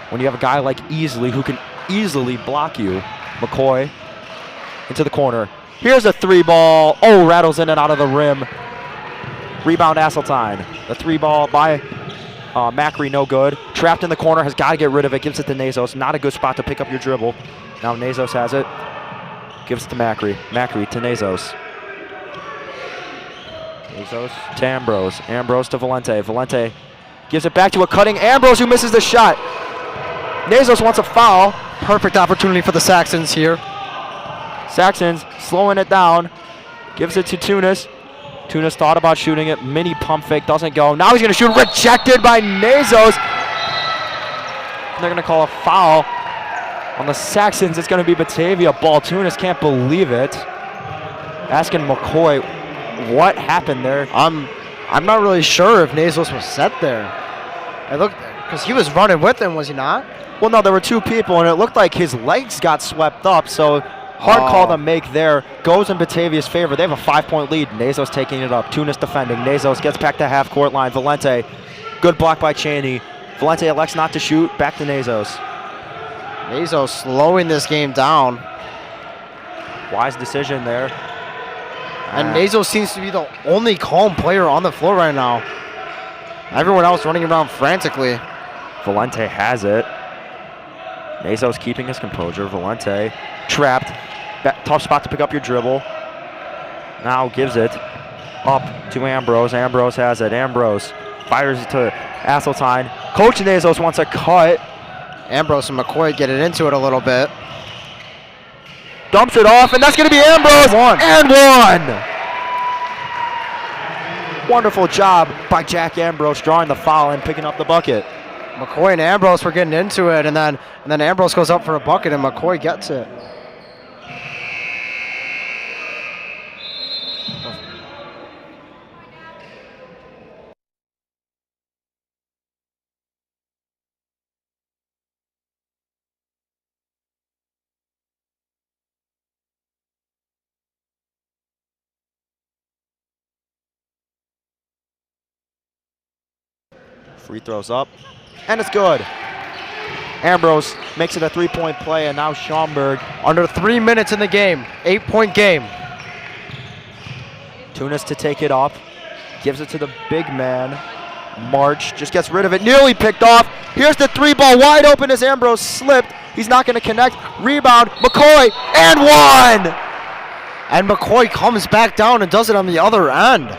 when you have a guy like Easley who can easily block you. McCoy into the corner. Here's a 3-ball. Oh, rattles in and out of the rim. Rebound Asseltine. The 3-ball by Macri, no good. Trapped in the corner, has got to get rid of it. Gives it to Nazos. Not a good spot to pick up your dribble. Now Nazos has it. Gives it to Macri. Macri to Nazos. Nazos to Ambrose. Ambrose to Valente. Valente gives it back to a cutting Ambrose who misses the shot. Nazos wants a foul. Perfect opportunity for the Saxons here. Saxons slowing it down. Gives it to Tunis. Tunis thought about shooting it. Mini pump fake doesn't go. Now he's going to shoot. Rejected by Nazos. They're going to call a foul on the Saxons. It's going to be Batavia ball. Tunis can't believe it. Asking McCoy what happened there. I'm not really sure if Nazos was set there. I looked because he was running with him, was he not? Well, no, there were two people, and it looked like his legs got swept up, so hard call to make there. Goes in Batavia's favor. They have a 5-point lead. Nazos taking it up. Tunis defending. Nazos gets back to half-court line. Valente, good block by Cheney. Valente elects not to shoot. Back to Nazos. Nazos slowing this game down. Wise decision there. And Nazos seems to be the only calm player on the floor right now. Everyone else running around frantically. Valente has it. Nazos keeping his composure. Valente trapped. Tough spot to pick up your dribble. Now gives it up to Ambrose. Ambrose has it. Ambrose fires it to Asseltine. Coach Nazos wants a cut. Ambrose and McCoy get it into it a little bit. Dumps it off, and that's going to be Ambrose. And one. Wonderful job by Jack Ambrose drawing the foul and picking up the bucket. McCoy and Ambrose were getting into it, and then Ambrose goes up for a bucket, and McCoy gets it. Free throws up, and it's good. Ambrose makes it a 3-point play, and now Schaumburg. Under 3 minutes in the game, 8-point game. Tunis to take it up, gives it to the big man. March just gets rid of it, nearly picked off. Here's the 3-ball wide open as Ambrose slipped. He's not going to connect. Rebound, McCoy, and one! And McCoy comes back down and does it on the other end.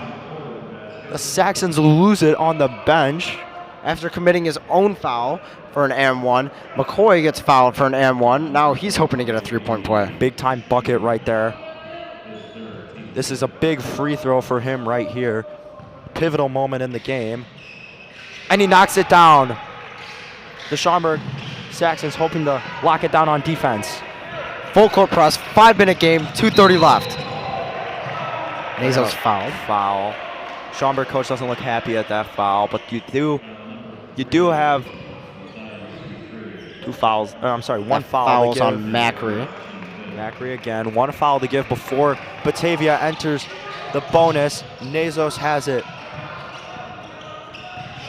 The Saxons lose it on the bench. After committing his own foul for an and-one, McCoy gets fouled for an and-one. Now he's hoping to get a 3-point play. Big time bucket right there. This is a big free throw for him right here. Pivotal moment in the game. And he knocks it down. The Schaumburg Saxons hoping to lock it down on defense. Full court press, 5-minute game, 2:30 left. Nazos fouled. Foul. Schaumburg coach doesn't look happy at that foul, but you do have two fouls. I'm sorry, one foul. Fouls on Macri. Macri again. One foul to give before Batavia enters the bonus. Nazos has it.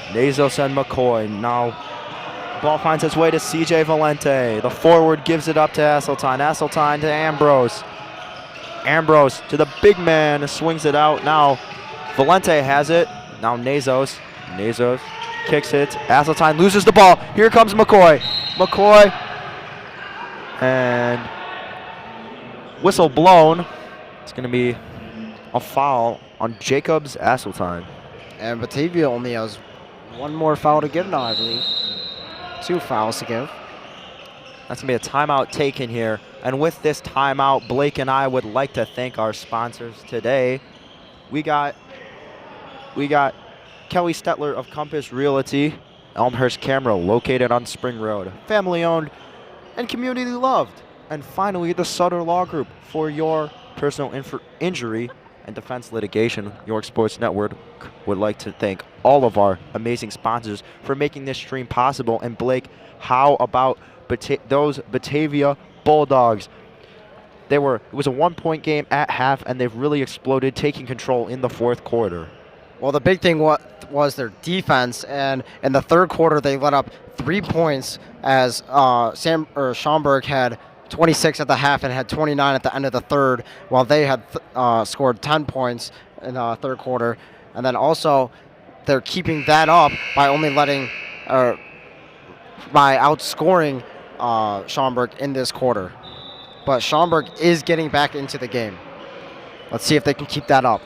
Nazos and McCoy. Now ball finds its way to CJ Valente. The forward gives it up to Asseltine. Asseltine to Ambrose. Ambrose to the big man. Swings it out. Now Valente has it. Now Nazos. Nazos kicks it. Asseltine loses the ball. Here comes McCoy. McCoy. And whistle blown. It's going to be a foul on Jacobs Asseltine. And Batavia only has one more foul to give now, I believe. 2 fouls to give. That's going to be a timeout taken here. And with this timeout, Blake and I would like to thank our sponsors today. We got Kelly Stetler of Compass Realty, Elmhurst Camera, located on Spring Road. Family owned and community loved. And finally, the Sutter Law Group. For your personal injury and defense litigation, York Sports Network would like to thank all of our amazing sponsors for making this stream possible. And Blake, how about those Batavia Bulldogs? It was a 1-point game at half, and they've really exploded, taking control in the fourth quarter. Well, the big thing was their defense, and in the third quarter they let up 3 points as Schaumburg had 26 at the half and had 29 at the end of the third, while they had scored 10 points in the third quarter. And then also they're keeping that up by only by outscoring Schaumburg in this quarter. But Schaumburg is getting back into the game. Let's see if they can keep that up.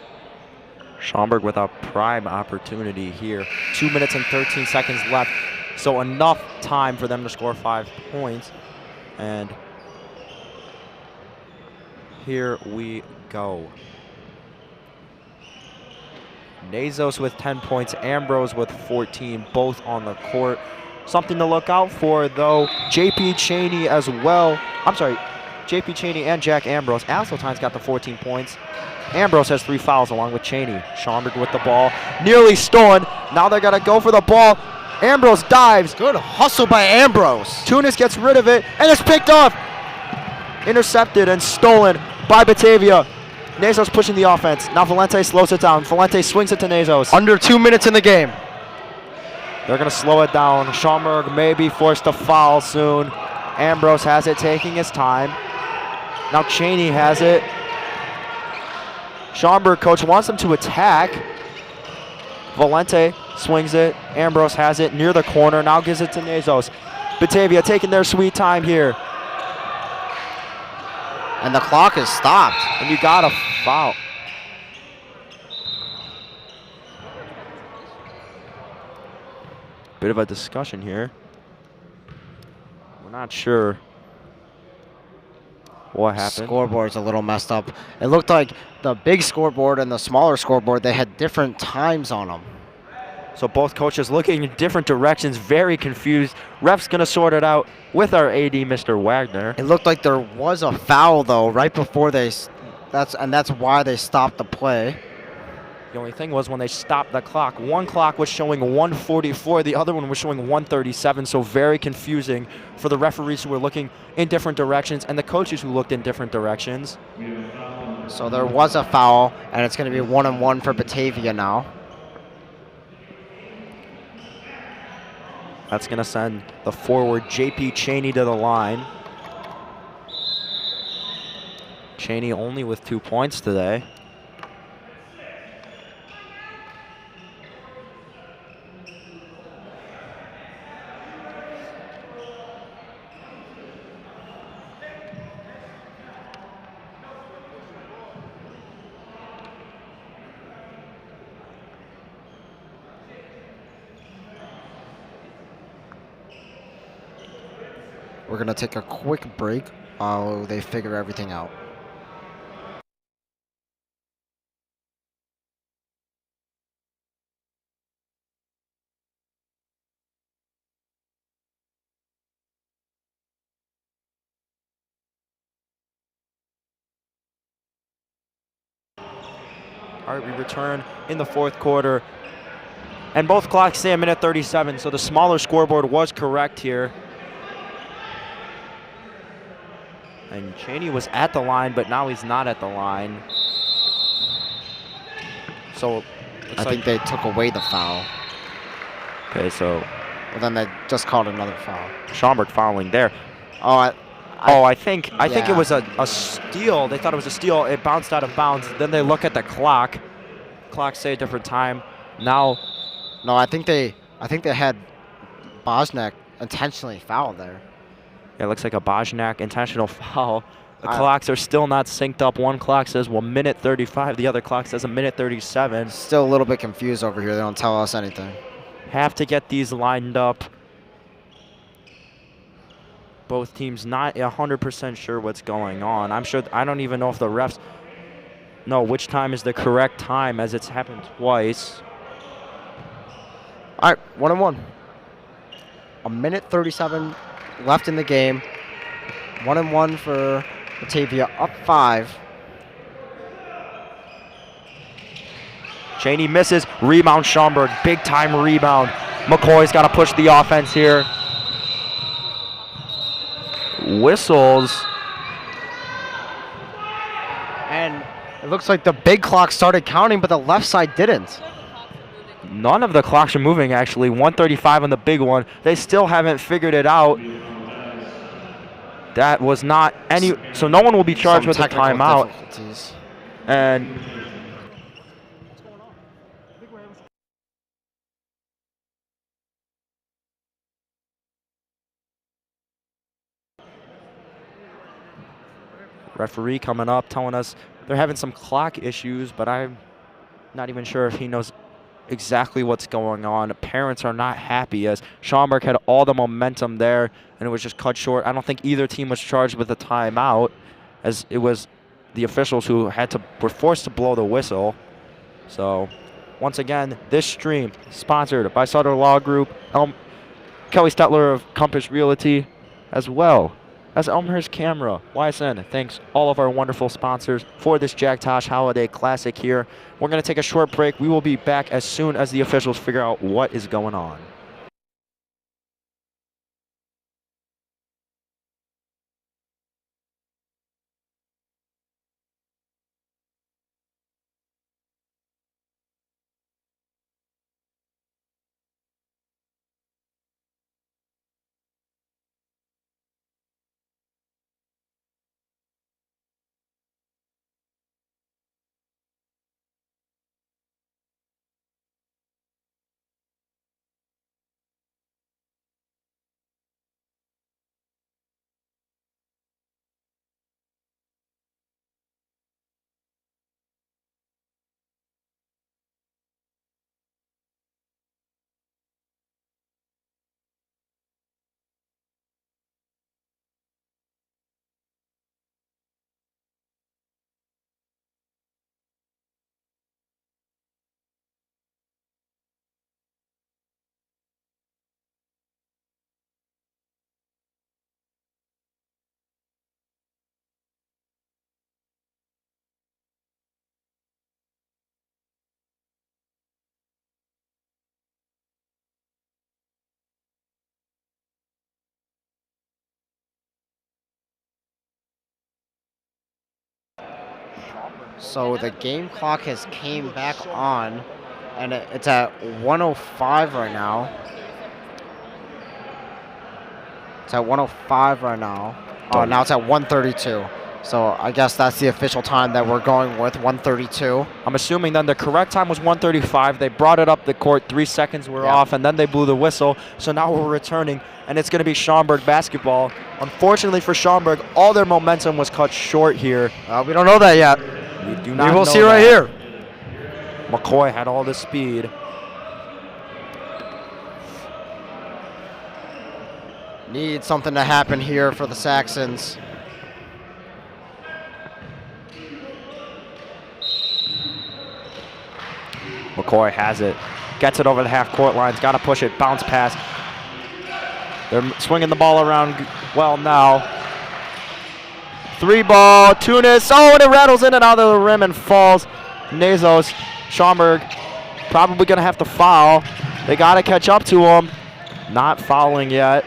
Schaumburg with a prime opportunity here. 2 minutes and 13 seconds left. So enough time for them to score 5 points. And here we go. Nazos with 10 points, Ambrose with 14, both on the court. Something to look out for, though. JP Cheney as well. I'm sorry, JP Cheney and Jack Ambrose. Asseltine's got the 14 points. Ambrose has 3 fouls along with Cheney. Schaumburg with the ball. Nearly stolen. Now they're going to go for the ball. Ambrose dives. Good hustle by Ambrose. Tunis gets rid of it, and it's picked off. Intercepted and stolen by Batavia. Nazos pushing the offense. Now Valente slows it down. Valente swings it to Nazos. Under 2 minutes in the game. They're going to slow it down. Schaumburg may be forced to foul soon. Ambrose has it, taking his time. Now Cheney has it. Schaumburg coach wants them to attack. Valente swings it. Ambrose has it near the corner. Now gives it to Nazos. Batavia taking their sweet time here. And the clock is stopped. And you got a foul. Bit of a discussion here. We're not sure what happened. Scoreboard's a little messed up. It looked like the big scoreboard and the smaller scoreboard, they had different times on them. So both coaches looking in different directions, very confused. Ref's going to sort it out with our AD, Mr. Wagner. It looked like there was a foul, though, right before that's why they stopped the play. The only thing was when they stopped the clock, one clock was showing 1:44, the other one was showing 1:37, so very confusing for the referees who were looking in different directions and the coaches who looked in different directions. So there was a foul, and it's going to be 1-1 for Batavia now. That's going to send the forward JP Cheney to the line. Cheney only with 2 points today. We're going to take a quick break while they figure everything out. All right, we return in the fourth quarter. And both clocks say 1:37, so the smaller scoreboard was correct here. And Cheney was at the line, but now he's not at the line. So I think they took away the foul. Okay, so Well, then they just called another foul. Schaumburg fouling there. Oh, I think it was a steal. They thought it was a steal. It bounced out of bounds. Then they look at the clock. Clocks say a different time. Now, no, I think they had Bosniak intentionally fouled there. it looks like a Bosniak intentional foul. The clocks are still not synced up. One clock says 1:35. The other clock says 1:37. Still a little bit confused over here. They don't tell us anything. Have to get these lined up. Both teams not 100% sure what's going on. I don't even know if the refs know which time is the correct time, as it's happened twice. All right, 1-1. 1:37 left in the game. 1-1 for Batavia, up 5. Cheney misses. Rebound Schaumburg. Big time rebound. McCoy's got to push the offense here. Whistles. And it looks like the big clock started counting, but the left side didn't. None of the clocks are moving, actually. 135 on the big one. They still haven't figured it out. That was not any. So no one will be charged with a timeout. And referee coming up telling us they're having some clock issues, but I'm not even sure if he knows exactly what's going on. Parents are not happy as Schaumburg had all the momentum there and it was just cut short. I don't think either team was charged with a timeout, as it was the officials who were forced to blow the whistle. So once again, this stream sponsored by Sutter Law Group, Kelly Stetler of Compass Realty, as well as Elmhurst Camera, YSN. Thanks all of our wonderful sponsors for this Jack Tosh Holiday Classic here. We're going to take a short break. We will be back as soon as the officials figure out what is going on. So the game clock has came back on, and it's at 1:05 right now. It's at 1:05 right now. Oh, now it's at 1:32. So I guess that's the official time that we're going with, 1:32. I'm assuming then the correct time was 1:35. They brought it up the court. 3 seconds were off, and then they blew the whistle. So now we're returning, and it's going to be Schaumburg basketball. Unfortunately for Schaumburg, all their momentum was cut short here. We don't know that yet. We do not We will know see right that. here. McCoy had all the speed. Need something to happen here for the Saxons. McCoy has it. Gets it over the half-court lines. Got to push it. Bounce pass. They're swinging the ball around well now. 3 ball. Tunis. Oh, and it rattles in and out of the rim and falls. Nazos. Schaumburg probably going to have to foul. They got to catch up to him. Not fouling yet.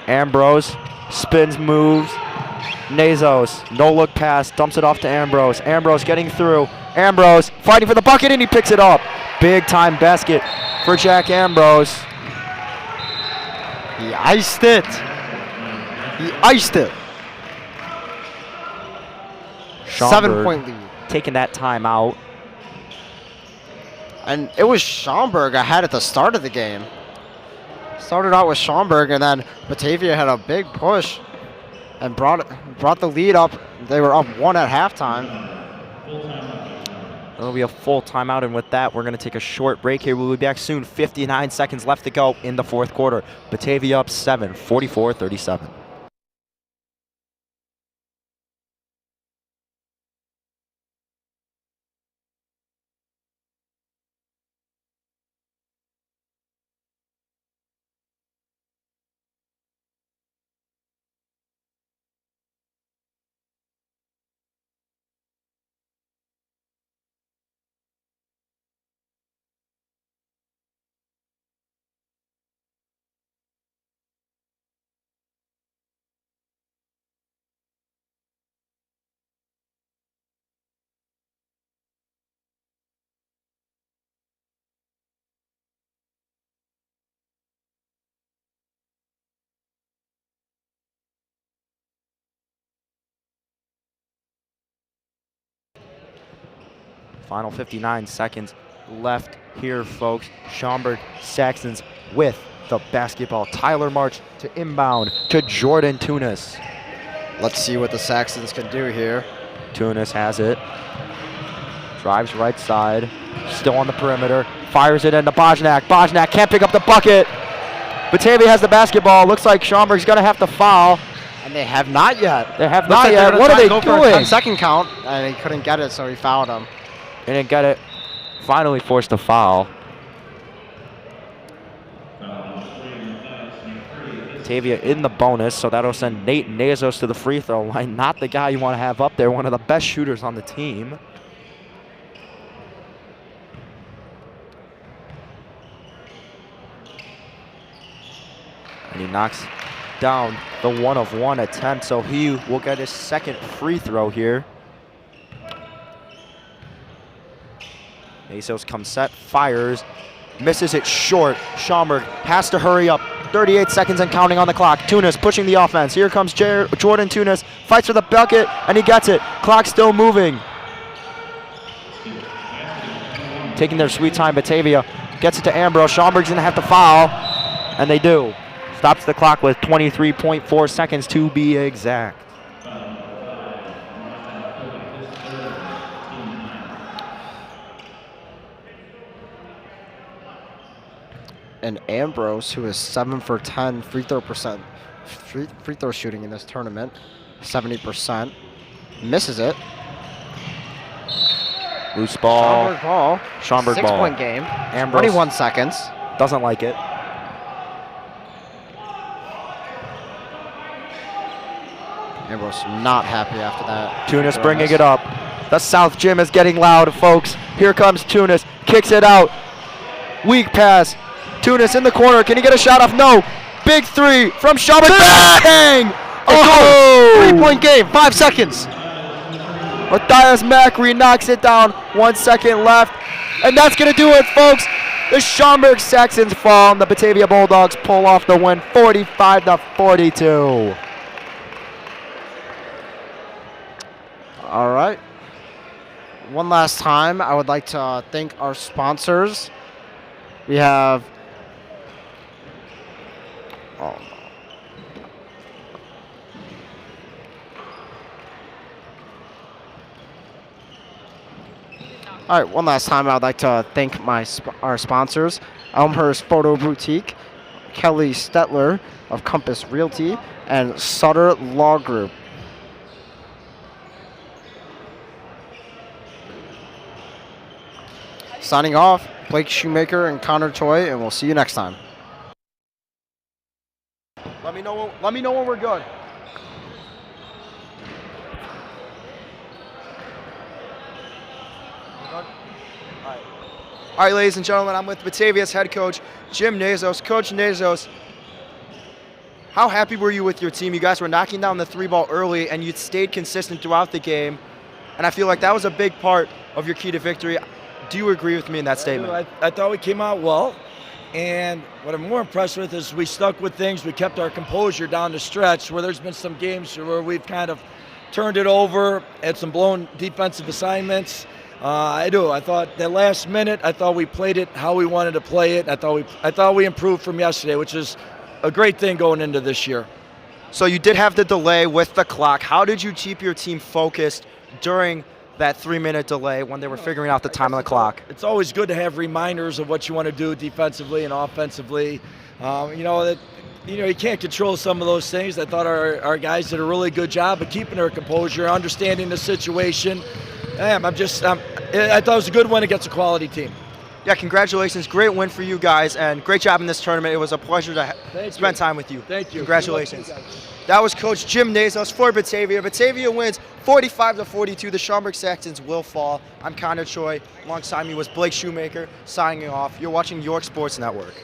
Ambrose spins, moves. Nazos. No look pass. Dumps it off to Ambrose. Ambrose getting through. Ambrose fighting for the bucket, and he picks it up. Big time basket for Jack Ambrose. He iced it. He iced it. Schaumburg 7-point lead. taking that time out. And it was Schaumburg ahead at the start of the game. Started out with Schaumburg, and then Batavia had a big push and brought the lead up. They were up 1 at halftime. It'll be a full timeout, and with that, we're going to take a short break here. We'll be back soon. 59 seconds left to go in the fourth quarter. Batavia up 7, 44-37. Final 59 seconds left here, folks. Schaumburg Saxons with the basketball. Tyler March to inbound to Jordan Tunis. Let's see what the Saxons can do here. Tunis has it. Drives right side. Still on the perimeter. Fires it into Bojnak. Bojnak can't pick up the bucket. Batavia has the basketball. Looks like Schaumburg's going to have to foul. And they have not yet. They have Looks not like yet. they're What gonna are try they to go for a doing? 10-second count, and he couldn't get it, so he fouled him. They didn't get it. Finally forced a foul. Batavia in the bonus, so that'll send Nate Nazos to the free throw line. Not the guy you want to have up there, one of the best shooters on the team. And he knocks down the 1-of-1 attempt, so he will get his second free throw here. Nazos comes set, fires, misses it short. Schaumburg has to hurry up. 38 seconds and counting on the clock. Tunis pushing the offense. Here comes Jordan Tunis, fights for the bucket, and he gets it. Clock still moving. Taking their sweet time, Batavia gets it to Ambrose. Schaumburg's gonna have to foul, and they do. Stops the clock with 23.4 seconds to be exact. And Ambrose, who is 7 for 10 free throw shooting in this tournament, 70%, misses it. Loose ball. Schaumburg ball. Schaumburg ball. 6-point game. Ambrose 21 seconds. doesn't like it. Ambrose not happy after that. Tunis bringing it up. The South Gym is getting loud, folks. Here comes Tunis. Kicks it out. Weak pass. Tunis in the corner. Can he get a shot off? No. Big three from Schaumburg. Bang! Oh! 3-point game. 5 seconds. Matthias Macri knocks it down. 1 second left. And that's going to do it, folks. The Schaumburg Saxons fall, and the Batavia Bulldogs pull off the win 45-42. All right. One last time, I would like to thank our sponsors. We have All right, one last time, I would like to thank our sponsors, Elmhurst Photo Boutique, Kelly Stetler of Compass Realty, and Sutter Law Group. Signing off, Blake Shoemaker and Connor Choi, and we'll see you next time. Let me know when we're good. All right, ladies and gentlemen, I'm with Batavia's head coach, Jim Nazos. Coach Nazos, how happy were you with your team? You guys were knocking down the 3-ball early, and you stayed consistent throughout the game. And I feel like that was a big part of your key to victory. Do you agree with me in that statement? I thought we came out well. And what I'm more impressed with is we stuck with things. We kept our composure down the stretch, where there's been some games where we've kind of turned it over, had some blown defensive assignments. I thought that last minute, I thought we played it how we wanted to play it. I thought we improved from yesterday, which is a great thing going into this year. So you did have the delay with the clock. How did you keep your team focused during that 3-minute delay when they were figuring out the time on the clock? It's always good to have reminders of what you want to do defensively and offensively. You can't control some of those things. I thought our guys did a really good job of keeping their composure, understanding the situation. I thought it was a good win against a quality team. Yeah, congratulations. Great win for you guys, and great job in this tournament. It was a pleasure to spend time with you. Thank you. Congratulations. That was Coach Jim Nazos for Batavia. Batavia wins 45-42. The Schaumburg Saxons will fall. I'm Connor Choi. Alongside me was Blake Shoemaker signing off. You're watching York Sports Network.